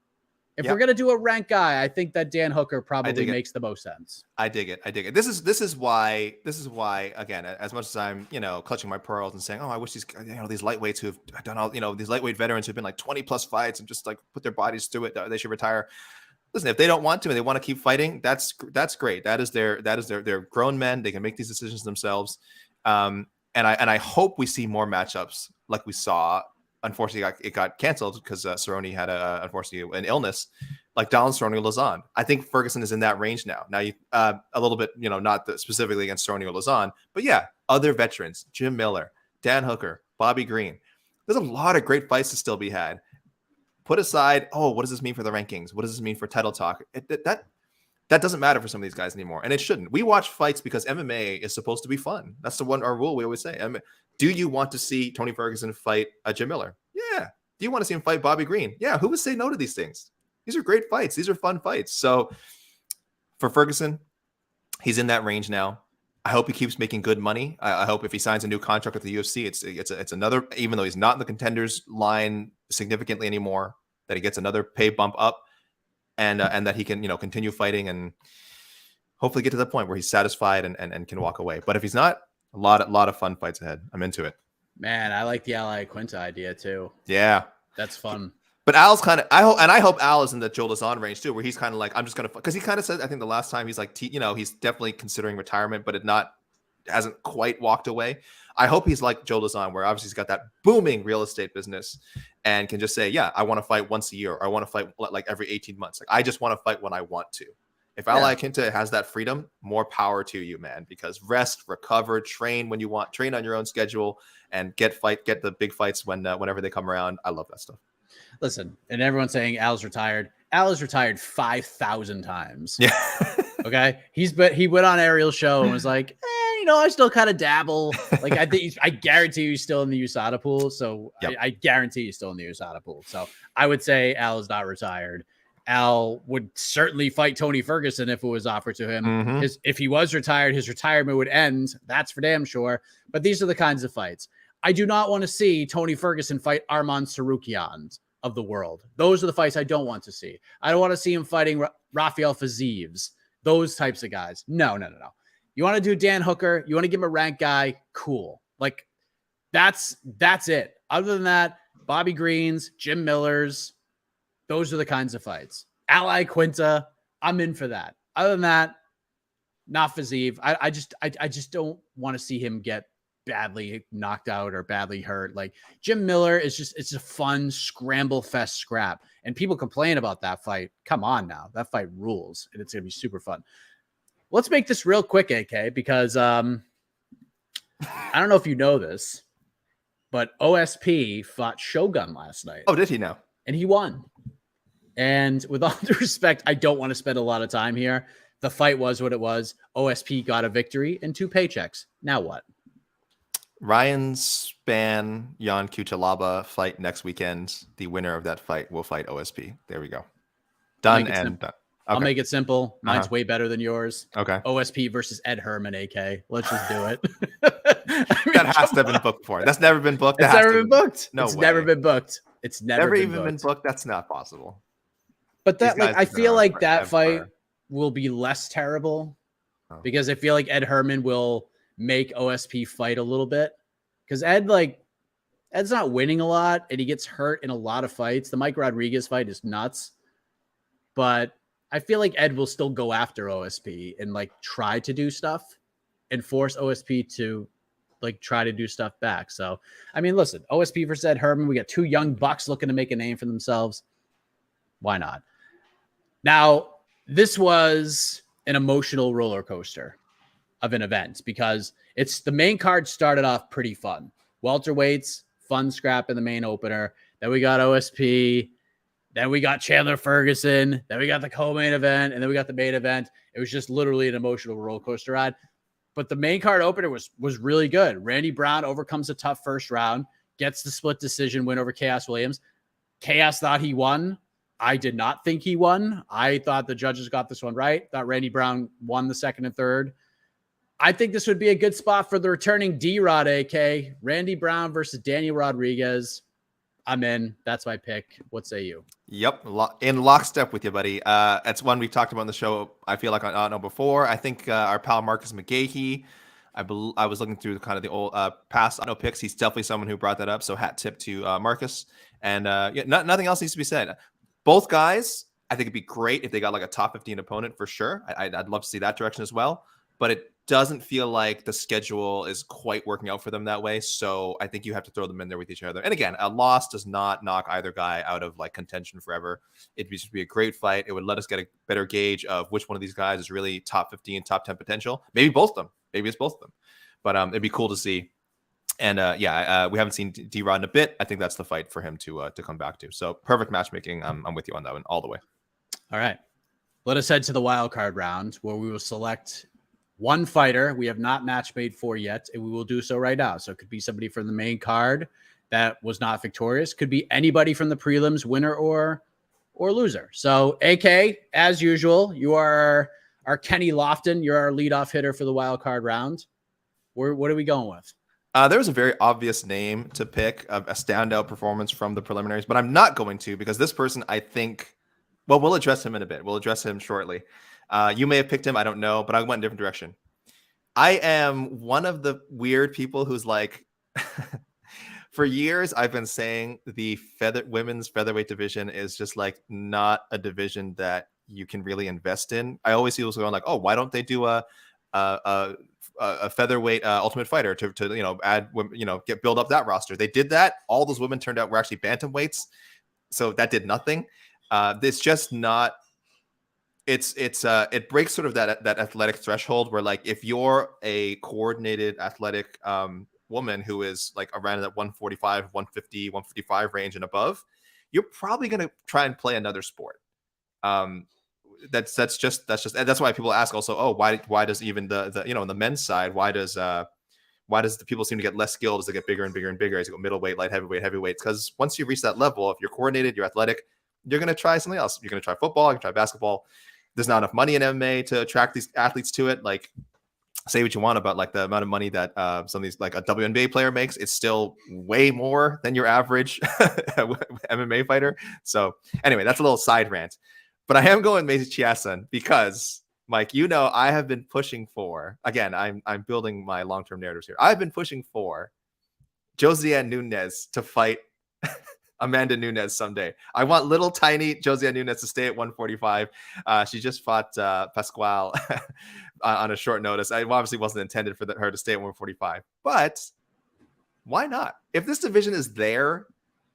If we're going to do a rank guy, I think that Dan Hooker probably makes the most sense. I dig it. This is why, again, as much as I'm, clutching my pearls and saying, oh, I wish these lightweights who've done all, these lightweight veterans who've been like 20 plus fights and just like put their bodies through it, they should retire. Listen, if they don't want to and they want to keep fighting, that's great. That is they're grown men. They can make these decisions themselves. And I hope we see more matchups like we saw. Unfortunately, it got canceled because Cerrone had unfortunately an illness, like Donald Cerrone or Lausanne. I think Ferguson is in that range now. Now, a little bit, not specifically against Cerrone or Lausanne, but yeah, other veterans, Jim Miller, Dan Hooker, Bobby Green. There's a lot of great fights to still be had. Put aside, what does this mean for the rankings? What does this mean for title talk? That doesn't matter for some of these guys anymore, and it shouldn't. We watch fights because MMA is supposed to be fun. That's our rule we always say. Do you want to see Tony Ferguson fight Jim Miller? Yeah. Do you want to see him fight Bobby Green? Yeah. Who would say no to these things? These are great fights. These are fun fights. So for Ferguson, he's in that range now. I hope he keeps making good money. I hope if he signs a new contract with the UFC, it's another, even though he's not in the contenders line significantly anymore, that he gets another pay bump up, and that he can continue fighting and hopefully get to the point where he's satisfied and can walk away. But if he's not, a lot of fun fights ahead. I'm into it. Man, I like the Ally Quinta idea too. Yeah, that's fun. But Al's kind of, I hope Al is in the Joe Lausanne range too, where he's kind of like, I'm just gonna, because he kind of said, I think the last time he's like, he's definitely considering retirement, but hasn't quite walked away. I hope he's like Joe Lausanne, where obviously he's got that booming real estate business and can just say, yeah, I want to fight once a year, or I want to fight like every 18 months. Like, I just want to fight when I want to. If Ally Quinta has that freedom, more power to you, man, because rest, recover, train when you want, train on your own schedule, and get the big fights whenever they come around. I love that stuff. Listen, and everyone's saying Al's retired. Al is retired 5,000 times. Yeah. Okay. He went on Ariel's show and was like, I still kind of dabble. Like, I guarantee he's still in the USADA pool. So yep. I guarantee he's still in the USADA pool. So I would say Al is not retired. Al would certainly fight Tony Ferguson if it was offered to him. Mm-hmm. If he was retired, his retirement would end. That's for damn sure. But these are the kinds of fights. I do not want to see Tony Ferguson fight Arman Tsarukyan of the world. Those are the fights I don't want to see. I don't want to see him fighting Rafael Fiziev, those types of guys. No. You want to do Dan Hooker? You want to give him a rank guy? Cool. Like, that's it. Other than that, Bobby Green's, Jim Miller's, those are the kinds of fights. Ally Quinta, I'm in for that. Other than that, not Fiziev. I just don't want to see him get badly knocked out or badly hurt. Like Jim Miller it's a fun scramble fest scrap. And people complain about that fight. Come on now. That fight rules and it's going to be super fun. Let's make this real quick, AK, because I don't know if you know this, but OSP fought Shogun last night. Oh, did he now? And he won. And with all due respect, I don't want to spend a lot of time here. The fight was what it was. OSP got a victory and 2 paychecks. Now what? Ryan Spann, Jan Kuchalaba fight next weekend. The winner of that fight will fight OSP. There we go. Done and done. Okay. I'll make it simple. Mine's way better than yours. Okay. OSP versus Ed Herman, AK. Let's just do it. That has to have been booked before. That's never been booked. It's never been booked. No it's way. never been booked. It's never even been booked. That's not possible. But that, like, I feel like that fight will be less terrible because I feel like Ed Herman will make OSP fight a little bit because Ed's not winning a lot and he gets hurt in a lot of fights. The Mike Rodriguez fight is nuts, but I feel like Ed will still go after OSP and like try to do stuff and force OSP to like try to do stuff back. So, I mean, listen, OSP versus Ed Herman, we got 2 young bucks looking to make a name for themselves. Why not? Now, this was an emotional roller coaster of an event because the main card started off pretty fun. Welterweights, fun scrap in the main opener. Then we got OSP. Then we got Chandler Ferguson. Then we got the co-main event. And then we got the main event. It was just literally an emotional roller coaster ride. But the main card opener was really good. Randy Brown overcomes a tough first round, gets the split decision win over Chaos Williams. Chaos thought he won. I did not think he won. I thought the judges got this one right. Thought Randy Brown won the second and third. I think this would be a good spot for the returning D-Rod, AK. Randy Brown versus Daniel Rodriguez. I'm in. That's my pick. What say you? Yep. In lockstep with you, buddy. That's one we've talked about on the show. I feel like I know before. I think our pal Marcus McGahee, I was looking through kind of the old past Auto picks. He's definitely someone who brought that up. So hat tip to Marcus. And nothing else needs to be said. Both guys, I think it'd be great if they got like a top 15 opponent for sure. I'd love to see that direction as well. But it doesn't feel like the schedule is quite working out for them that way. So I think you have to throw them in there with each other. And again, a loss does not knock either guy out of like contention forever. It'd just be a great fight. It would let us get a better gauge of which one of these guys is really top 15, top 10 potential. Maybe both of them. Maybe it's both of them. But it'd be cool to see. And we haven't seen D-Rod in a bit. I think that's the fight for him to come back to. So perfect matchmaking. I'm with you on that one all the way. All right. Let us head to the wild card round where we will select one fighter we have not match made for yet, and we will do so right now. So it could be somebody from the main card that was not victorious. Could be anybody from the prelims, winner or loser. So AK, as usual, you are our Kenny Lofton. You're our leadoff hitter for the wild card round. What are we going with? There was a very obvious name to pick, a standout performance from the preliminaries, but I'm not going to because this person, I think, well, we'll address him in a bit. We'll address him shortly. You may have picked him. I don't know, but I went in a different direction. I am one of the weird people who's like, for years, I've been saying the women's featherweight division is just like not a division that you can really invest in. I always see people going like, oh, why don't they do a featherweight Ultimate Fighter to add build up that roster? They did that. All those women turned out were actually bantamweights, so that did nothing. It's just not. It breaks sort of that athletic threshold where like if you're a coordinated athletic woman who is like around that 145, 150, 155 range and above, you're probably going to try and play another sport. That's why people ask also, oh, why does even the on the men's side, why does the people seem to get less skilled as they get bigger and bigger and bigger as you go middleweight, light heavyweight, heavyweights? Because once you reach that level, if you're coordinated, you're athletic, you're going to try something else. You're going to try football, you can try basketball. There's not enough money in MMA to attract these athletes to it. Like, say what you want about like the amount of money that some of these like a WNBA player makes, it's still way more than your average MMA fighter. So anyway, that's a little side rant. But I am going Macy Chiasson because, Mike, I have been pushing for, again, I'm building my long-term narratives here. I've been pushing for Josiane Nunes to fight Amanda Nunes someday. I want little tiny Josiane Nunes to stay at 145. She just fought Pascual on a short notice. I obviously wasn't intended for her to stay at 145, but why not? If this division is there,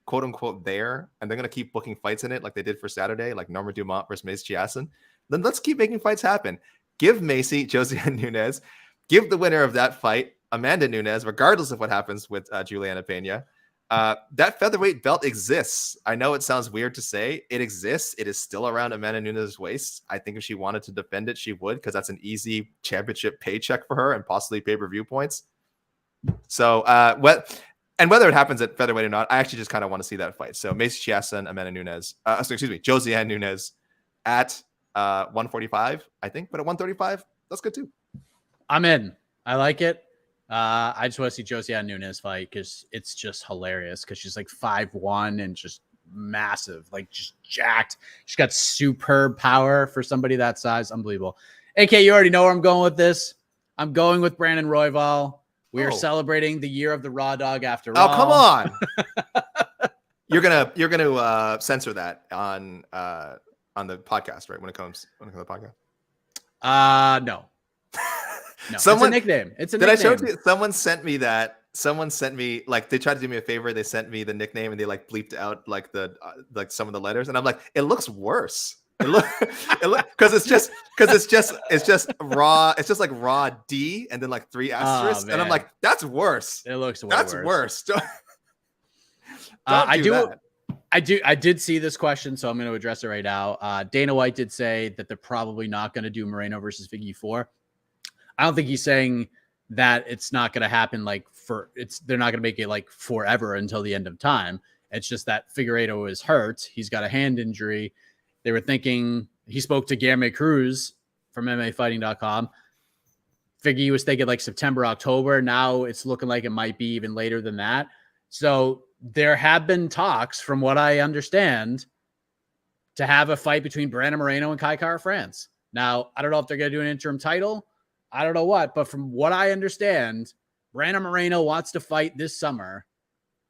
quote unquote there, and they're going to keep booking fights in it like they did for Saturday, like Norma Dumont versus Mace Chiasson, then let's keep making fights happen. Give Macy Josiane Nunes, give the winner of that fight Amanda Nunes, regardless of what happens with Juliana Pena. That featherweight belt exists. I know it sounds weird to say. It exists. It is still around Amanda Nunes' waist. I think if she wanted to defend it, she would, because that's an easy championship paycheck for her and possibly pay-per-view points. So, whether it happens at featherweight or not, I actually just kind of want to see that fight. So, Macy Chiasson, Amanda Nunes, Josiane Nunes at 145, I think, but at 135, that's good too. I'm in. I like it. I just want to see Josiane Nunes fight because it's just hilarious because she's like 5'1" and just massive, like just jacked. She's got superb power for somebody that size. Unbelievable. AK, you already know where I'm going with this. I'm going with Brandon Royval. We are celebrating the year of the Raw Dog after all. Oh, come on. You're gonna censor that on the podcast, right? When it comes to the podcast? No. No, it's a nickname. It's a nickname. Did I show it to you? Someone sent me, like, they tried to do me a favor. They sent me the nickname and they like bleeped out like some of the letters. And I'm like, it looks worse. Because it's just raw. It's just like raw D and then like 3 asterisks. And I'm like, that's worse. It looks that's worse. I did see this question, so I'm going to address it right now. Dana White did say that they're probably not going to do Moreno versus Figgy 4. I don't think he's saying that it's not going to happen. They're not going to make it like forever until the end of time. It's just that Figueiredo is hurt. He's got a hand injury. They were thinking, he spoke to Guilherme Cruz from MMAfighting.com. Figgy was thinking like September, October. Now it's looking like it might be even later than that. So there have been talks, from what I understand, to have a fight between Brandon Moreno and Kai Kara France. Now, I don't know if they're going to do an interim title. I don't know what, but from what I understand, Brandon Moreno wants to fight this summer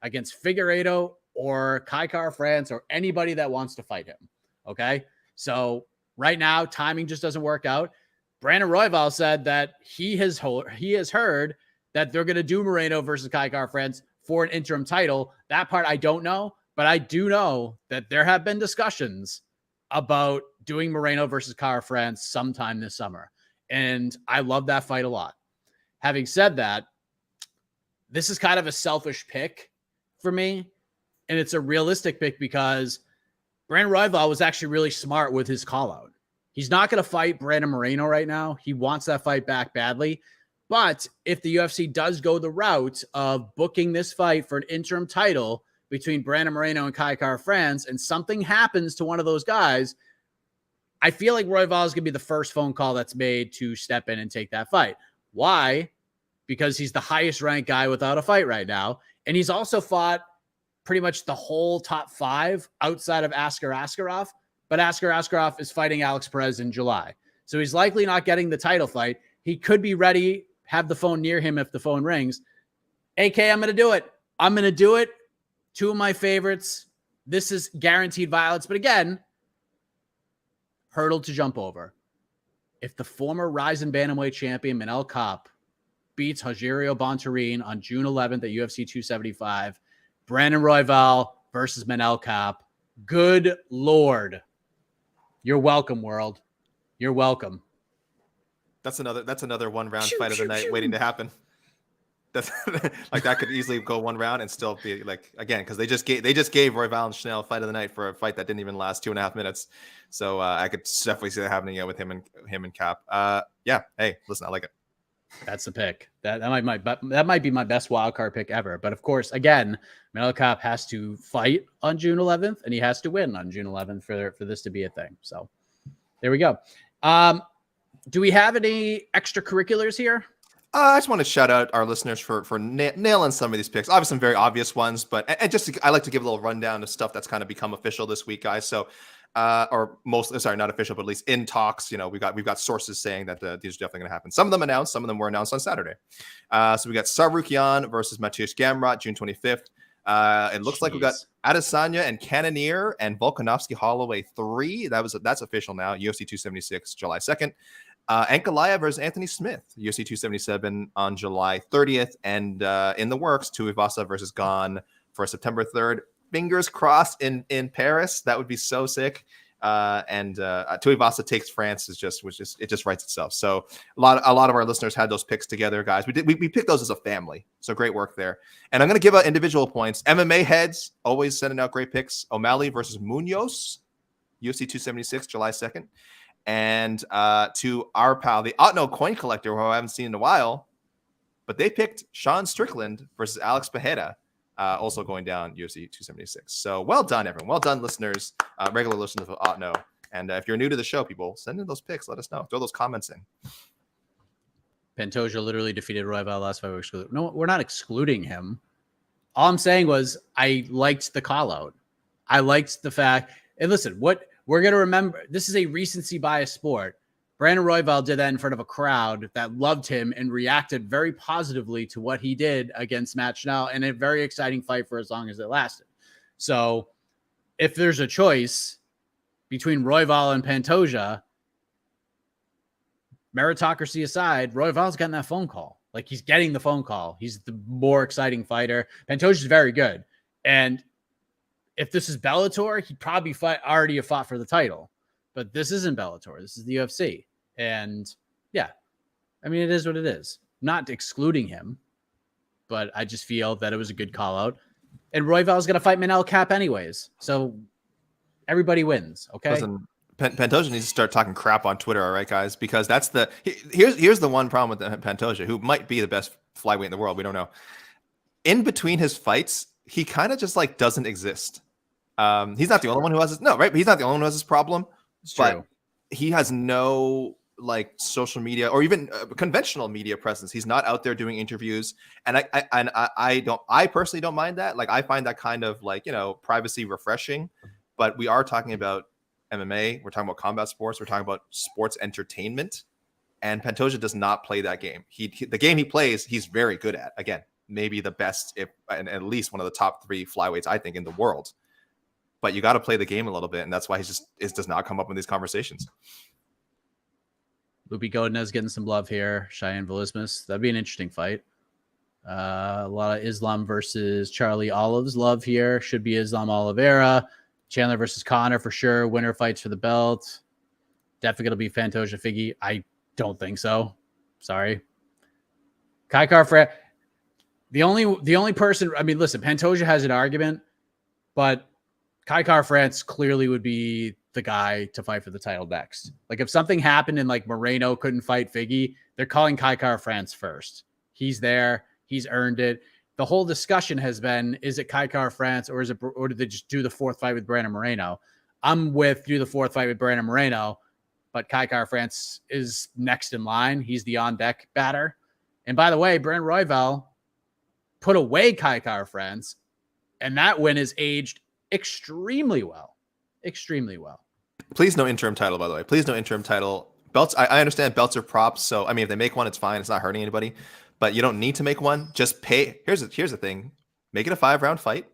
against Figueiredo or Kai Kara France or anybody that wants to fight him. Okay. So right now, timing just doesn't work out. Brandon Royval said that he has heard that they're going to do Moreno versus Kai Kara France for an interim title. That part I don't know, but I do know that there have been discussions about doing Moreno versus Kara France sometime this summer. And I love that fight a lot. Having said that, this is kind of a selfish pick for me. And it's a realistic pick because Brandon Royval was actually really smart with his call out. He's not going to fight Brandon Moreno right now. He wants that fight back badly. But if the UFC does go the route of booking this fight for an interim title between Brandon Moreno and Kai Kara France, and something happens to one of those guys, I feel like Royval is going to be the first phone call that's made to step in and take that fight. Why? Because he's the highest ranked guy without a fight right now. And he's also fought pretty much the whole top 5 outside of Askar Askarov. But Askar Askarov is fighting Alex Perez in July. So he's likely not getting the title fight. He could be ready, have the phone near him if the phone rings. AK, I'm going to do it. I'm going to do it. 2 of my favorites. This is guaranteed violence. But again, hurdle to jump over. If the former Ryzen Bantamweight champion Manel Kape beats Rogerio Bontorin on June 11th at UFC 275, Brandon Royval versus Manel Kape, good Lord. You're welcome, world. You're welcome. That's another 1 round fight of the night waiting to happen. That's like, that could easily go 1 round and still be like, again, because they just gave Royval and Chanel fight of the night for a fight that didn't even last 2.5 minutes. So I could definitely see that happening with him and Kape. Yeah. Hey, listen, I like it. That's the pick. That might be my best wild card pick ever. But of course, again, Manel Kape has to fight on June 11th, and he has to win on June 11th for this to be a thing. So there we go. Do we have any extracurriculars here? I just want to shout out our listeners for nailing some of these picks. Obviously, some very obvious ones, but I like to give a little rundown of stuff that's kind of become official this week, guys. So, or mostly, sorry, not official, but at least in talks. You know, we've got sources saying that these are definitely going to happen. Some of them announced, some of them were announced on Saturday. So we got Sarukian versus Mateusz Gamrot, June 25th. It looks like we got Adesanya and Cannonier and Volkanovski Holloway 3. That's official now. UFC 276, July 2nd. Ankalaev versus Anthony Smith, UFC 277 on July 30th. And in the works, Tuivasa versus Gane for September 3rd. Fingers crossed in Paris. That would be so sick. Tuivasa takes France it just writes itself. So a lot of our listeners had those picks together, guys. We picked those as a family. So great work there. And I'm going to give out individual points. MMA heads always sending out great picks. O'Malley versus Munoz, UFC 276, July 2nd. And to our pal, the Otno coin collector, who I haven't seen in a while, but they picked Sean Strickland versus Alex Pereira. Also going down UFC 276. So well done, everyone. Well done, listeners, regular listeners of Otno. And if you're new to the show, people, send in those picks. Let us know. Throw those comments in. Pantoja literally defeated Royval last 5 weeks. No, we're not excluding him. All I'm saying was I liked the call out. I liked the fact. And listen, what we're going to remember, this is a recency bias sport. Brandon Royval did that in front of a crowd that loved him and reacted very positively to what he did against Matt Schnell, and a very exciting fight for as long as it lasted. So if there's a choice between Royval and Pantoja, meritocracy aside, Royval's getting that phone call. Like, he's getting the phone call. He's the more exciting fighter. Pantoja's very good. And if this is Bellator, he'd probably already have fought for the title. But this isn't Bellator. This is the UFC. And yeah, I mean, it is what it is. Not excluding him, but I just feel that it was a good call out. And Royval's going to fight Manel Cap anyways. So everybody wins. Okay. Listen, Pantoja needs to start talking crap on Twitter. All right, guys, because here's the one problem with Pantoja, who might be the best flyweight in the world. We don't know. In between his fights, he kind of just like doesn't exist. He's not the only one who has this. No, right. He's not the only one who has this problem. It's but true. He has no like social media or even conventional media presence. He's not out there doing interviews, and I personally don't mind that. Like, I find that kind of like, privacy refreshing. But we are talking about MMA. We're talking about combat sports. We're talking about sports entertainment, and Pantoja does not play that game. The game he plays, he's very good at. Again, maybe the best, and at least one of the top 3 flyweights I think in the world. But you got to play the game a little bit, and that's why it does not come up in these conversations. Lupi Godinez getting some love here. Cheyenne Velismus. That'd be an interesting fight. A lot of Islam versus Charlie Olives love here. Should be Islam Oliveira. Chandler versus Connor for sure. Winner fights for the belt. Definitely going to be Pantoja Figgy. I don't think so. Sorry. Kai Kara. The only person, I mean, listen, Pantoja has an argument, but Kai Kara France clearly would be the guy to fight for the title next. Like, if something happened and like Moreno couldn't fight Figgy, they're calling Kai Kara France first. He's there. He's earned it. The whole discussion has been, is it Kai Kara France or did they just do the 4th fight with Brandon Moreno? I'm with do the 4th fight with Brandon Moreno, but Kai Kara France is next in line. He's the on deck batter. And by the way, Brandon Royval put away Kai Kara France, and that win is aged extremely well. Extremely well. Please no interim title, by the way. Please no interim title. Belts, I understand belts are props. So, I mean, if they make one, it's fine. It's not hurting anybody. But you don't need to make one. Just pay. Here's the thing. Make it a 5-round fight.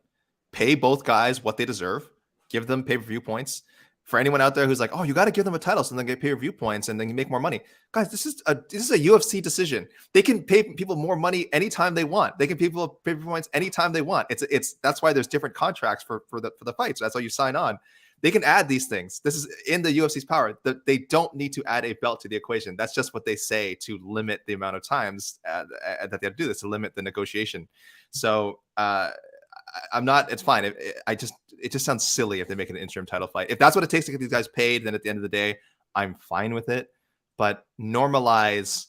Pay both guys what they deserve. Give them pay-per-view points. For anyone out there who's like, oh, you got to give them a title so then get pay-per-view points and then you make more money. Guys, this is a UFC decision. They can pay people more money anytime they want. They can pay people pay-per-view points anytime they want. It's that's why there's different contracts for the fights. That's how you sign on. They can add these things. This is in the UFC's power. They don't need to add a belt to the equation. That's just what they say to limit the amount of times that they have to do this, to limit the negotiation. So I'm not. It's fine. It just sounds silly if they make an interim title fight. If that's what it takes to get these guys paid, then at the end of the day, I'm fine with it. But normalize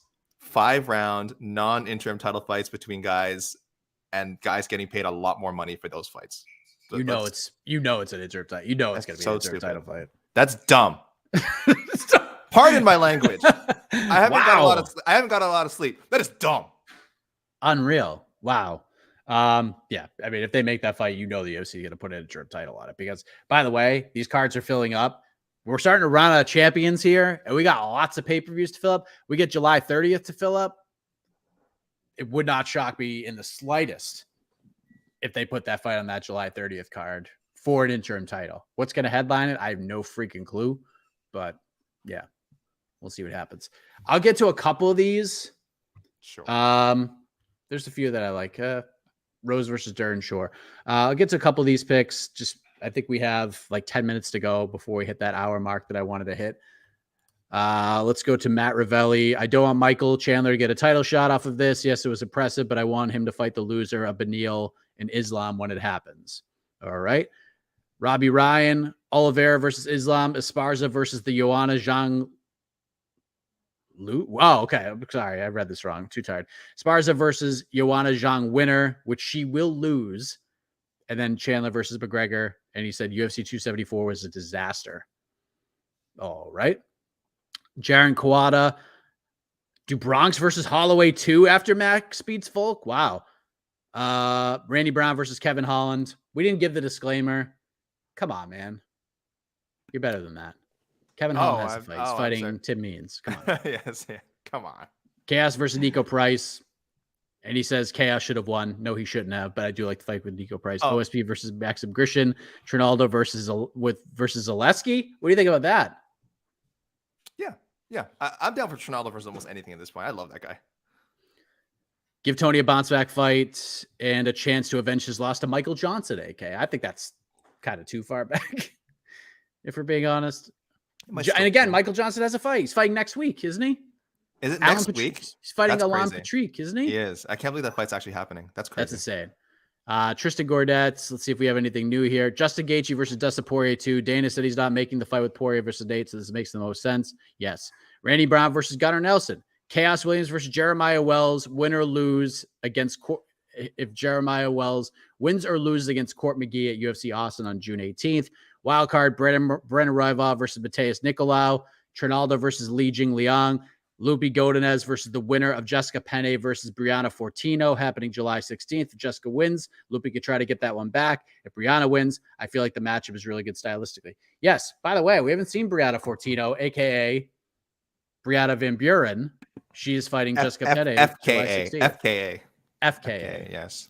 5-round non-interim title fights between guys, and guys getting paid a lot more money for those fights. It's an interim title. You know it's going to be an interim title fight. That's dumb. Pardon my language. I haven't got a lot of sleep. That is dumb. Unreal. Wow. Yeah. I mean, if they make that fight, the UFC is going to put an interim title on it, because, by the way, these cards are filling up. We're starting to run out of champions here, and we got lots of pay-per-views to fill up. We get July 30th to fill up. It would not shock me in the slightest if they put that fight on that July 30th card for an interim title. What's going to headline it? I have no freaking clue, but yeah, we'll see what happens. I'll get to a couple of these. Sure. There's a few that I like. Rose versus Dern, sure. I'll get to a couple of these picks. Just, I think we have like 10 minutes to go before we hit that hour mark that I wanted to hit. Let's go to Matt Ravelli. I don't want Michael Chandler to get a title shot off of this. Yes, it was impressive, but I want him to fight the loser of Beneil and Islam when it happens. All right. Robbie Ryan, Oliveira versus Islam, Esparza versus the Joanna Zhang. Wow, okay. I'm sorry, I read this wrong. Too tired. Esparza versus Joanna Zhang winner, which she will lose. And then Chandler versus McGregor. And he said UFC 274 was a disaster. All right. Jaron Kawada. Do Bronx versus Holloway 2 after Max beats Volk? Wow. Randy Brown versus Kevin Holland. We didn't give the disclaimer. Come on, man. You're better than that. Kevin Holland has to fight. He's fighting Tim Means. Come on. Yes, yeah. Come on. Chaos versus Nico Price. And he says Chaos should have won. No, he shouldn't have, but I do like the fight with Nico Price. OSP versus Maxim Grishin. Trinaldo versus Zaleski. What do you think about that? Yeah. I'm down for Trinaldo versus almost anything at this point. I love that guy. Give Tony a bounce back fight and a chance to avenge his loss to Michael Johnson, AK. I think that's kind of too far back, if we're being honest. And again, Michael Johnson has a fight. He's fighting next week, isn't he? Is it next week? He's fighting Alan Patrick, isn't he? He is. I can't believe that fight's actually happening. That's crazy. That's insane. Tristan Gordet. Let's see if we have anything new here. Justin Gaethje versus Dustin Poirier 2. Dana said he's not making the fight with Poirier versus Nate, so this makes the most sense. Yes. Randy Brown versus Gunnar Nelson. Chaos Williams versus Jeremiah Wells. Win or lose against if Jeremiah Wells wins or loses against Court McGee at UFC Austin on June 18th. Wildcard, Brennan Royval versus Mateus Nicolau. Trinaldo versus Li Jing Liang. Lupi Godinez versus the winner of Jessica Penne versus Brianna Fortino, happening July 16th. If Jessica wins, Lupi could try to get that one back. If Brianna wins, I feel like the matchup is really good stylistically. Yes, by the way, we haven't seen Brianna Fortino, a.k.a. Brianna Van Buren. She is fighting Jessica Penne. FKA, yes.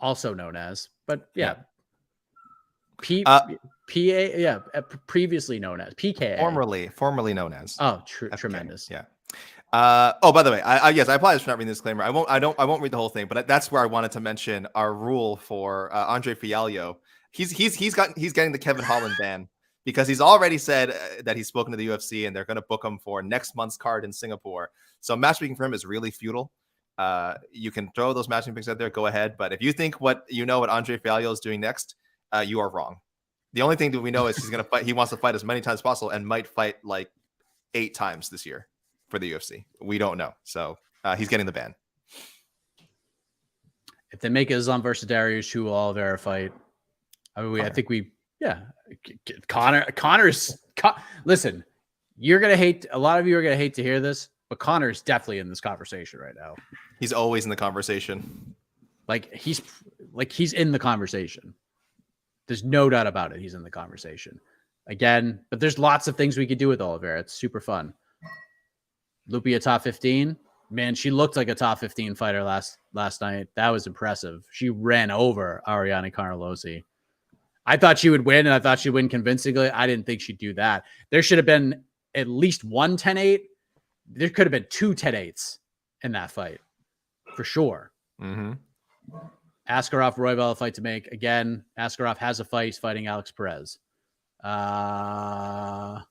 Also known as, but yeah. Previously known as PKA. Formerly known as. Oh, tremendous. Yeah. By the way, I apologize for not reading the disclaimer. I won't read the whole thing, but that's where I wanted to mention our rule for Andre Fialho. He's getting the Kevin Holland ban because he's already said that he's spoken to the UFC and they're going to book him for next month's card in Singapore. So matchmaking for him is really futile. You can throw those matchmaking picks out there, go ahead. But if you think what Andre Fialho is doing next, you are wrong. The only thing that we know is he's going to fight. He wants to fight as many times as possible and might fight like 8 times this year for the UFC. We don't know. So he's getting the ban. If they make Islam versus Dariush, who will Oliveira fight? I think Connor's. Listen, you're going to hate, a lot of you are going to hate to hear this, but Connor's definitely in this conversation right now. He's always in the conversation. He's in the conversation. There's no doubt about it. He's in the conversation again, but there's lots of things we could do with Oliveira. It's super fun. Lupi a top 15, man. She looked like a top 15 fighter last night. That was impressive. She ran over Ariane Carnellosi. I thought she would win, and I thought she'd win convincingly. I didn't think she'd do that. There should have been at least one 10-8. There could have been 2 10-8s in that fight for sure. Mm-hmm. Askarov, Royval a fight to make. Again, Askarov has a fight. He's fighting Alex Perez. Andre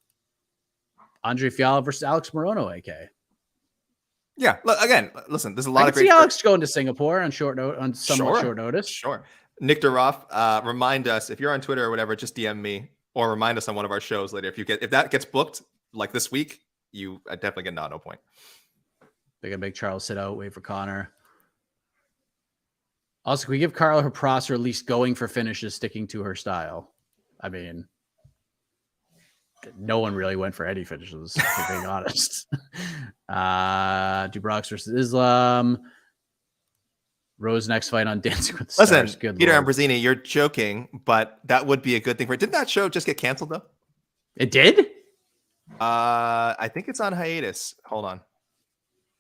Fialho versus Alex Morono, AK. Yeah. Again, listen, there's a lot I of can see Alex going to Singapore on short notice. Sure. Nick Duroff, remind us if you're on Twitter or whatever, just DM me or remind us on one of our shows later. If that gets booked like this week, you definitely get no point. They're gonna make Charles sit out, wait for Connor. Also, can we give Carla her props or at least going for finishes, sticking to her style? I mean, no one really went for any finishes, if being honest. Dubrox versus Islam. Rose next fight on Dancing with the Stars. Good Peter Ambrosini, you're joking, but that would be a good thing for it. Didn't that show just get canceled, though? It did? I think it's on hiatus. Hold on.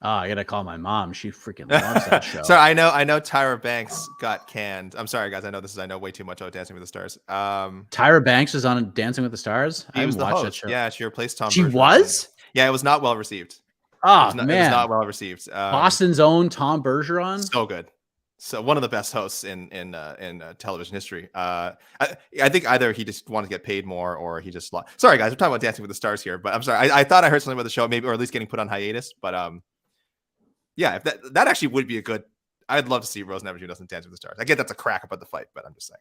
Oh, I gotta call my mom. She freaking loves that show. So I know Tyra Banks got canned. I'm sorry, guys. I know way too much about Dancing with the Stars. Tyra Banks was on Dancing with the Stars. I She was haven't the watched that host. show. Yeah, she replaced Tom She Bergeron. was? Yeah, it was not well received. Oh, It was man. not well received. Boston's own Tom Bergeron. So good. So one of the best hosts in television history. I think either he just wanted to get paid more or he just lost. Sorry, guys. We're talking about Dancing with the Stars here, but I'm sorry. I thought I heard something about the show, maybe, or at least getting put on hiatus. But yeah, if that actually would be a good. I'd love to see Rose Namajunas and Dancing with the Stars. I get that's a crack about the fight, but I'm just saying.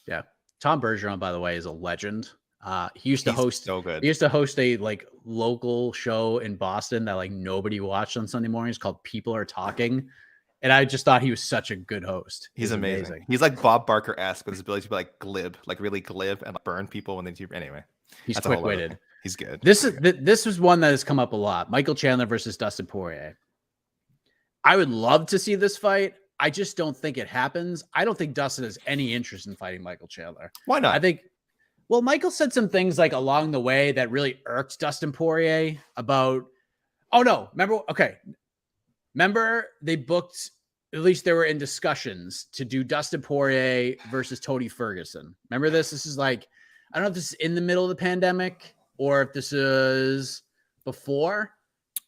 Yeah, Tom Bergeron, by the way, is a legend. He used to host. So good. He used to host a like local show in Boston that like nobody watched on Sunday mornings called People Are Talking. And I just thought he was such a good host. He's amazing. He's like Bob Barker-esque with his ability to be like glib, like really glib and like burn people when they do. Anyway, he's quick-witted. He's good. This was one that has come up a lot. Michael Chandler versus Dustin Poirier. I would love to see this fight. I just don't think it happens. I don't think Dustin has any interest in fighting Michael Chandler. Why not? I think, well, Michael said some things like along the way that really irked Dustin Poirier about, Remember they booked, at least they were in discussions to do Dustin Poirier versus Tony Ferguson. Remember this? This is like, I don't know if this is in the middle of the pandemic or if this is before,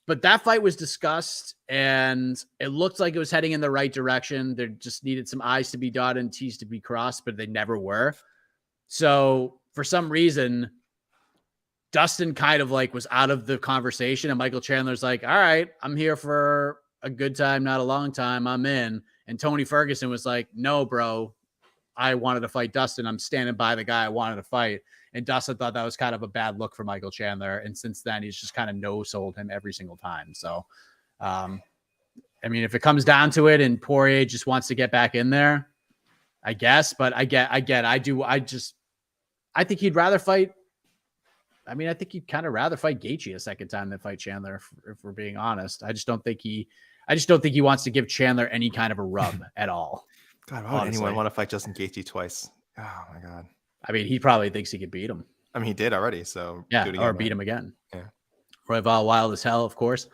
but that fight was discussed and it looked like it was heading in the right direction. There just needed some I's to be dotted and T's to be crossed, but they never were. So for some reason, Dustin kind of like was out of the conversation and Michael Chandler's like, all right, I'm here for a good time, not a long time. I'm in. And Tony Ferguson was like, no, bro, I wanted to fight Dustin. I'm standing by the guy I wanted to fight. And Dustin thought that was kind of a bad look for Michael Chandler. And since then, he's just kind of no-sold him every single time. So, I mean, if it comes down to it and Poirier just wants to get back in there, I guess. But I think he'd rather fight. I mean, I think he'd kind of rather fight Gaethje a second time than fight Chandler, if we're being honest. I just don't think he wants to give Chandler any kind of a rub at all. God, why would anyone want to fight Justin Gaethje twice? Oh my God. I mean, he probably thinks he could beat him. I mean, he did already, so yeah, or beat him again. Yeah. Royval wild as hell, of course.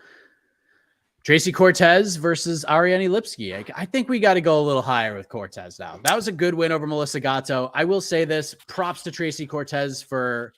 Tracy Cortez versus Ariane Lipski. I think we got to go a little higher with Cortez now. That was a good win over Melissa Gatto. I will say this: props to Tracy Cortez for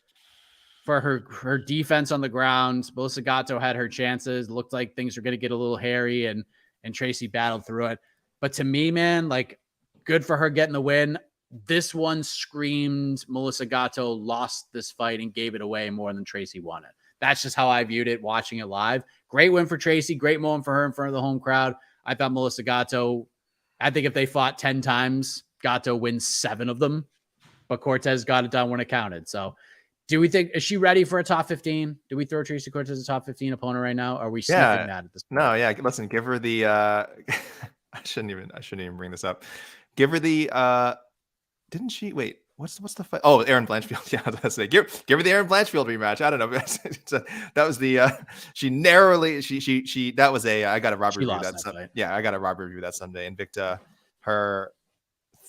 her defense on the ground. Melissa Gatto had her chances. Looked like things were going to get a little hairy, and Tracy battled through it. But to me, man, like, good for her getting the win. This one screamed Melissa Gatto lost this fight and gave it away more than Tracy won it. That's just how I viewed it watching it live. Great win for Tracy. Great moment for her in front of the home crowd. I thought Melissa Gatto, I think if they fought 10 times, Gatto wins 7 of them. But Cortez got it done when it counted. So do we think, is she ready for a top 15? Do we throw Tracy Cortez as a top 15 opponent right now? Or are we sniffing that at this point? No, yeah. Listen, give her the I shouldn't even bring this up. Give her the didn't she wait? What's the fight? Oh, Erin Blanchfield. Yeah, I was gonna say give her the Erin Blanchfield rematch. I don't know. That was the she narrowly she that was a I got a robbery review that Sunday. Yeah, I got a robbery review that Sunday. Invicta, her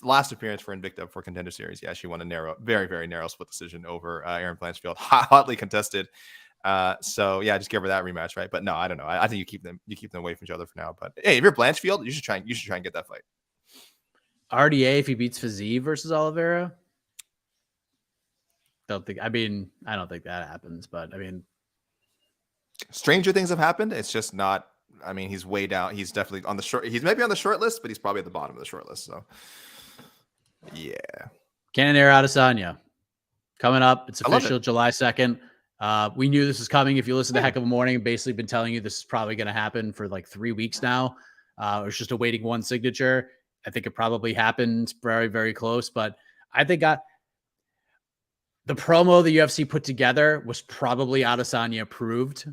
last appearance for Invicta for Contender Series. Yeah, she won a very, very narrow split decision over Erin Blanchfield, hotly contested. So yeah, just give her that rematch, right? But no, I don't know. I think you keep them away from each other for now. But hey, if you're Blanchfield, you should try and get that fight. RDA if he beats Fiziev versus Oliveira. I don't think that happens, but I mean, stranger things have happened. It's just not. I mean, he's way down. He's definitely on the short. He's maybe on the short list, but he's probably at the bottom of the short list. So yeah, Cannonier Adesanya coming up. It's official July 2nd. We knew this was coming. If you listen to Heck of a Morning, basically been telling you this is probably going to happen for like 3 weeks now. It was just awaiting one signature. I think it probably happened very, very close, but I think the promo the UFC put together was probably Adesanya approved.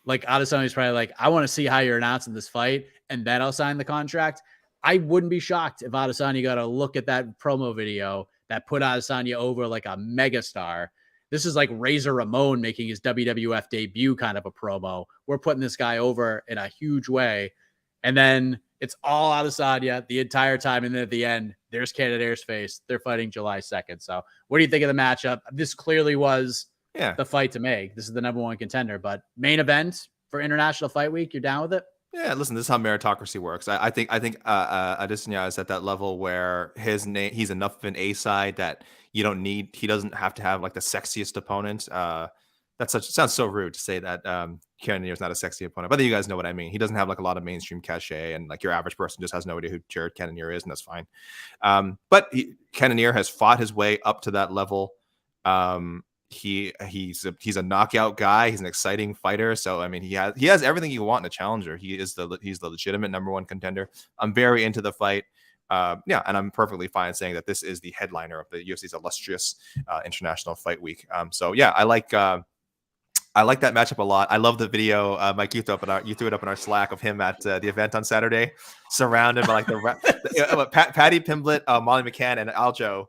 Like Adesanya's probably like, I want to see how you're announcing this fight, and then I'll sign the contract. I wouldn't be shocked if Adesanya got a look at that promo video that put Adesanya over like a megastar. This is like Razor Ramon making his WWF debut kind of a promo. We're putting this guy over in a huge way. And then it's all Adesanya the entire time. And then at the end, there's Cannonier's face. They're fighting July 2nd. So what do you think of the matchup? This clearly was the fight to make. This is the #1 contender. But main event for International Fight Week, you're down with it? Yeah, listen, this is how meritocracy works. I think Adesanya is at that level where his name, he's enough of an A side that he doesn't have to have like the sexiest opponent. Sounds so rude to say that Cannonier is not a sexy opponent, but you guys know what I mean. He doesn't have like a lot of mainstream cachet, and like your average person just has no idea who Jared Cannonier is, and that's fine. But Cannonier has fought his way up to that level. He's a knockout guy. He's an exciting fighter. So I mean, he has everything you want in a challenger. He's the legitimate number one contender. I'm very into the fight. Yeah, and I'm perfectly fine saying that this is the headliner of the UFC's illustrious International Fight Week. So yeah, I like that matchup a lot. I love the video, Mike. You threw it up in our Slack of him at the event on Saturday, surrounded by like Patty Pimblett, Molly McCann, and Aljo.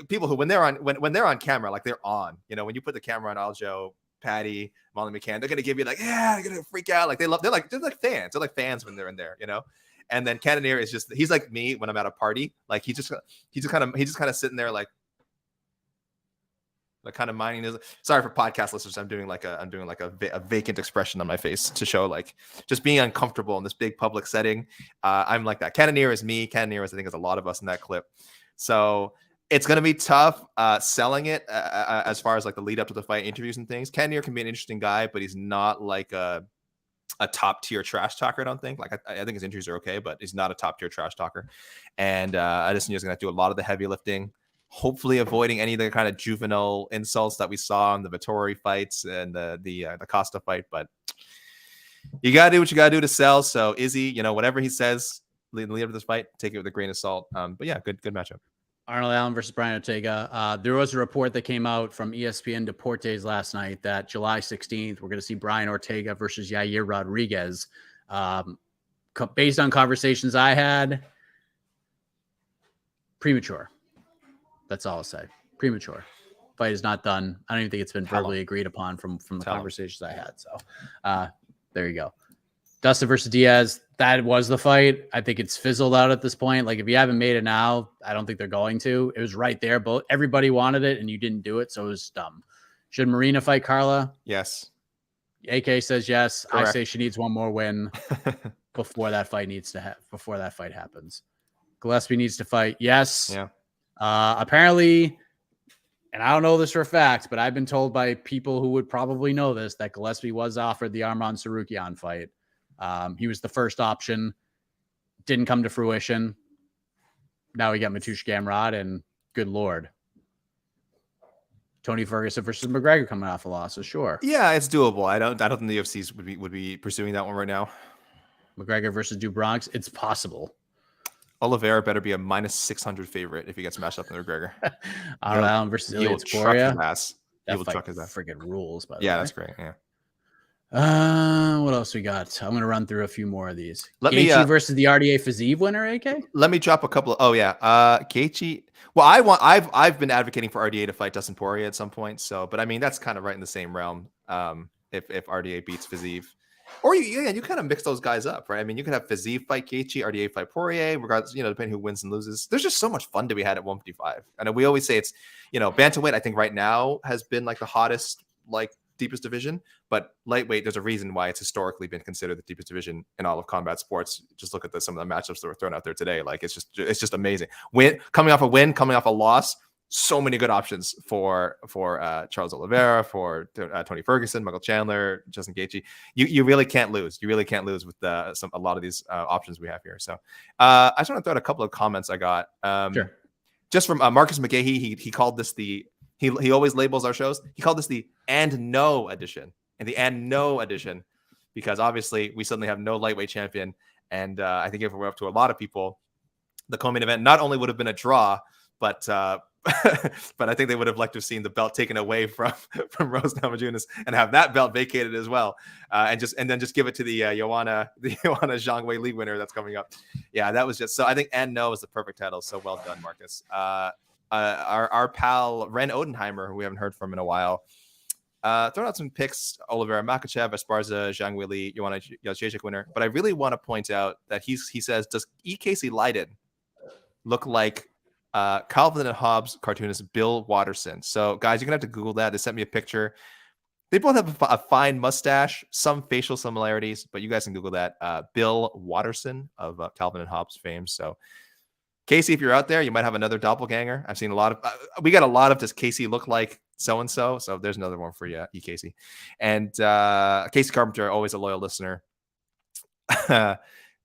People who when they're on camera, like they're on. When you put the camera on Aljo, Patty, Molly McCann, they're gonna give you like, yeah, they're gonna freak out. Like they're like fans. They're like fans when they're in there. And then Cannonier is he's like me when I'm at a party. Like he's just kind of sitting there like kind of minding his. Sorry for podcast listeners. I'm doing like a vacant expression on my face to show like just being uncomfortable in this big public setting. I'm like that. Cannonier is me. Cannonier is, I think, is a lot of us in that clip. So it's going to be tough selling it as far as like the lead up to the fight, interviews and things. Cannonier can be an interesting guy, but he's not like a top tier trash talker. I don't think. Like I think his injuries are okay, but he's not a top tier trash talker. And Adesanya is going to do a lot of the heavy lifting, hopefully avoiding any of the kind of juvenile insults that we saw in the Vittori fights and the Costa fight. But you gotta do what you gotta do to sell. So Izzy, whatever he says leading up to this fight, take it with a grain of salt. But yeah, good matchup. Arnold Allen versus Brian Ortega. There was a report that came out from ESPN Deportes last night that July 16th, we're going to see Brian Ortega versus Yair Rodriguez. Based on conversations I had, premature. That's all I'll say. Premature. Fight is not done. I don't even think it's been verbally agreed upon from the conversations I had. So there you go. Dustin versus Diaz, that was the fight. I think it's fizzled out at this point. Like if you haven't made it now, I don't think they're going to. It was right there. But everybody wanted it and you didn't do it. So it was dumb. Should Marina fight Carla? Yes. AK says yes. Correct. I say she needs one more win before that fight happens. Gillespie needs to fight. Yes. Yeah. Apparently, and I don't know this for a fact, but I've been told by people who would probably know this that Gillespie was offered the Arman Tsarukyan fight. He was the first option, didn't come to fruition. Now we got Mateusz Gamrot, and good Lord, Tony Ferguson versus McGregor coming off a loss. So sure, yeah, it's doable. I don't think the UFCs would be pursuing that one right now. McGregor versus Dubronx, it's possible. Oliveira better be a -600 favorite if he gets matched up in McGregor. Allen versus Ilya Topuria. He will truck his ass. Freaking rules, by the way. Yeah, that's great. Yeah. What else we got? I'm going to run through a few more of these. Gaethje versus the RDA Fiziev winner, AK? Let me drop a couple of, Gaethje. Well, I've been advocating for RDA to fight Dustin Poirier at some point. So, but I mean, that's kind of right in the same realm. If RDA beats Fiziev, or you kind of mix those guys up, right? I mean, you could have Fiziev fight Gaethje, RDA fight Poirier, regardless, depending who wins and loses. There's just so much fun to be had at 155. And we always say it's, bantamweight, I think right now has been like the hottest, like deepest division, but lightweight, there's a reason why it's historically been considered the deepest division in all of combat sports. Just look at some of the matchups that were thrown out there today. Like it's just amazing. Coming off a loss, so many good options for Charles Oliveira, for Tony Ferguson, Michael Chandler, Justin Gaethje. You really can't lose. You really can't lose with a lot of these options we have here. So I just want to throw out a couple of comments I got. Sure. Just from Marcus McGahee, he called this he always labels our shows. He called this the and no edition, because obviously we suddenly have no lightweight champion. And I think if we're up to a lot of people, the co-main event not only would have been a draw, but but I think they would have liked to have seen the belt taken away from Rose Namajunas and have that belt vacated as well, and then just give it to the Joanna Zhang Wei Li winner that's coming up. Yeah, that was just so. I think and no is the perfect title. So well done, Marcus. Our pal Ren Odenheimer, who we haven't heard from in a while, throwing out some picks: Oliveira, Makhachev, Esparza, Zhang Wei Li, Joanna Jędrzejczyk winner. But I really want to point out that he says, does E. Casey Leydon look like Calvin and Hobbes cartoonist Bill Watterson? So guys, you're gonna have to Google that. They sent me a picture. They both have a fine mustache, some facial similarities, but you guys can Google that. Bill Watterson of Calvin and Hobbes fame. So, Casey, if you're out there, you might have another doppelganger. I've seen a lot of, we got a lot of does Casey look like so-and-so? So there's another one for you, Casey. And Casey Carpenter, always a loyal listener.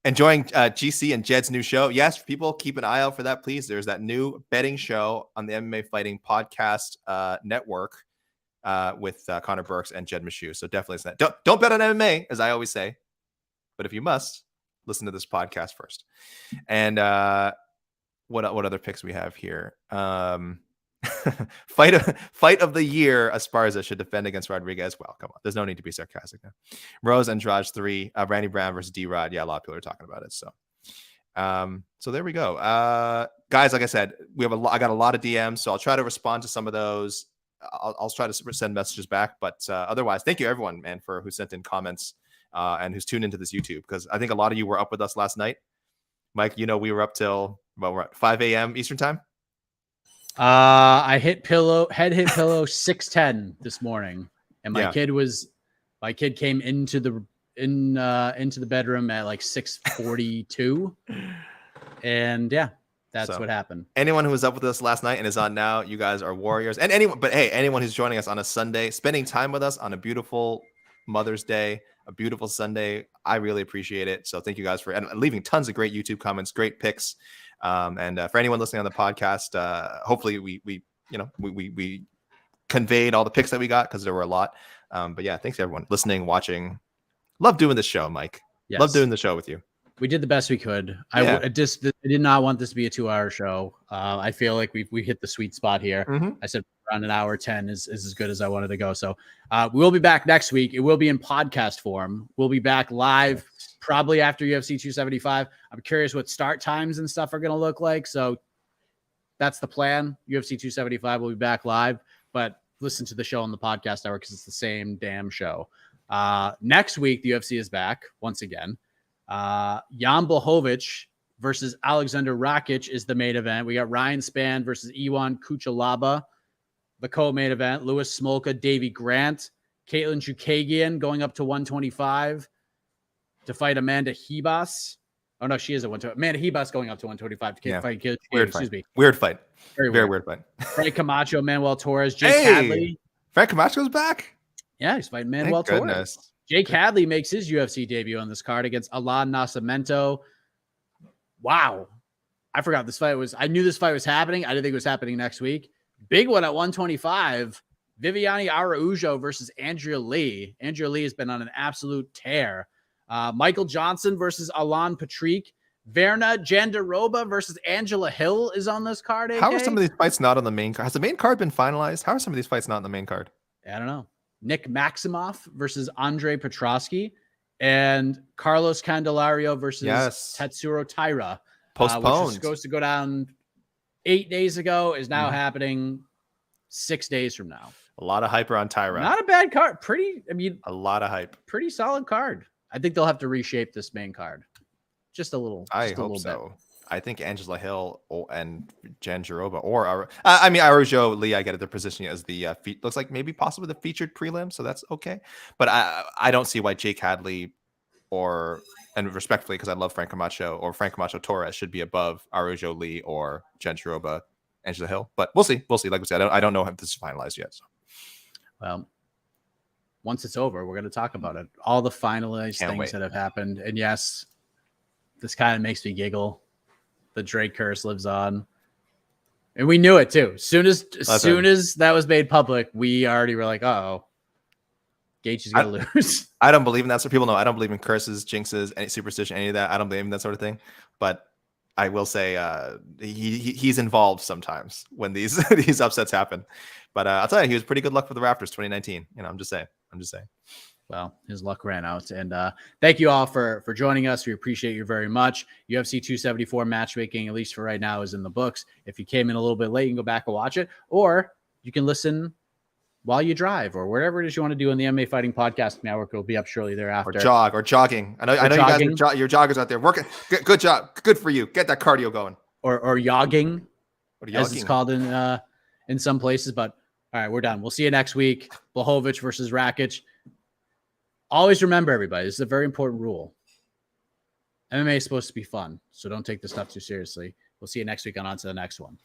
Enjoying GC and Jed's new show. Yes, people, keep an eye out for that, please. There's that new betting show on the MMA Fighting Podcast Network. With Connor Burks and Jed Meshew. So definitely listen to that. Don't bet on MMA, as I always say. But if you must, listen to this podcast first. And what other picks we have here? Fight of the year, Esparza should defend against Rodriguez. Well, come on. There's no need to be sarcastic now. Rose Andrade 3, Randy Brown versus D-Rod. Yeah, a lot of people are talking about it. So there we go. Guys, like I said, I got a lot of DMs, so I'll try to respond to some of those. I'll try to send messages back, but otherwise, thank you everyone, man, for who sent in comments and who's tuned into this YouTube, because I think a lot of you were up with us last night. Mike, we were up till we're at 5 a.m. Eastern time. I hit pillow 6:10 this morning, and my kid came into the bedroom at like 6:42, and yeah. That's what happened. Anyone who was up with us last night and is on now, you guys are warriors. And anyone who's joining us on a Sunday, spending time with us on a beautiful Mother's Day, a beautiful Sunday, I really appreciate it. So thank you guys for leaving tons of great YouTube comments, great picks. And for anyone listening on the podcast, hopefully we conveyed all the picks that we got, because there were a lot. But yeah, thanks everyone listening, watching. Love doing this show, Mike. Yes. Love doing the show with you. We did the best we could. I did not want this to be a 2-hour show. I feel like we hit the sweet spot here. Mm-hmm. I said around an hour 10 is as good as I wanted to go. So we'll be back next week. It will be in podcast form. We'll be back live probably after UFC 275. I'm curious what start times and stuff are going to look like. So that's the plan. UFC 275 will be back live, but listen to the show on the podcast hour because it's the same damn show. Next week, the UFC is back once again. Jan Blachowicz versus Alexander Rakic is the main event. We got Ryan Spann versus Iwan Kuchalaba, the co-main event. Louis Smolka, Davy Grant, Caitlin Chukagian going up to 125 to fight Amanda Hebas. Oh no, she is at 125. Amanda Hebas going up to 125 to fight. Weird fight. Very weird fight. Frank Camacho, Manuel Torres, Jake Hadley. Frank Camacho's back. Yeah, he's fighting Manuel Torres. Jake Hadley makes his UFC debut on this card against Alan Nascimento. Wow. I forgot this fight was. I knew this fight was happening. I didn't think it was happening next week. Big one at 125. Viviane Araújo versus Andrea Lee. Andrea Lee has been on an absolute tear. Michael Johnson versus Alan Patrick. Verna Jandiroba versus Angela Hill is on this card. AK? How are some of these fights not on the main card? Has the main card been finalized? How are some of these fights not on the main card? I don't know. Nick Maximoff versus Andre Petrosky, and Carlos Candelario versus Tatsuro Taira. Postponed. Which was supposed to go down 8 days ago, is now happening 6 days from now. A lot of hype on Taira. Not a bad card. A lot of hype. Pretty solid card. I think they'll have to reshape this main card. Just a little. I hope so. Bit. I think Angela Hill and Jandiroba or Araújo Lee, I get it. They're positioning as the looks like maybe possibly the featured prelim, so that's okay. But I don't see why Jake Hadley and respectfully, because I love Frank Camacho or Frank Camacho Torres should be above Araújo Lee or Jandiroba, Angela Hill. But we'll see. Like we said, I don't know if this is finalized yet. So. Well, once it's over, we're going to talk about it. All the finalized things that have happened, and yes, this kind of makes me giggle. The Drake curse lives on. And we knew it too. As soon as that was made public, we already were like, uh-oh. Gaethje's going to lose. I don't believe in that. So people know I don't believe in curses, jinxes, any superstition, any of that. I don't believe in that sort of thing. But I will say he's involved sometimes when these these upsets happen. But I'll tell you, he was pretty good luck for the Raptors 2019. I'm just saying. Well, his luck ran out. And thank you all for joining us. We appreciate you very much. UFC 274 matchmaking, at least for right now, is in the books. If you came in a little bit late, you can go back and watch it. Or you can listen while you drive or whatever it is you want to do on the MMA Fighting Podcast Network. It'll be up shortly thereafter. Or jogging. I know you guys you're joggers out there. Working. Good job. Good for you. Get that cardio going. Or yogging, as it's called in some places. But All right, we're done. We'll see you next week. Blachowicz versus Rakic. Always remember, everybody, this is a very important rule. MMA is supposed to be fun, so don't take this stuff too seriously. We'll see you next week on to the next one.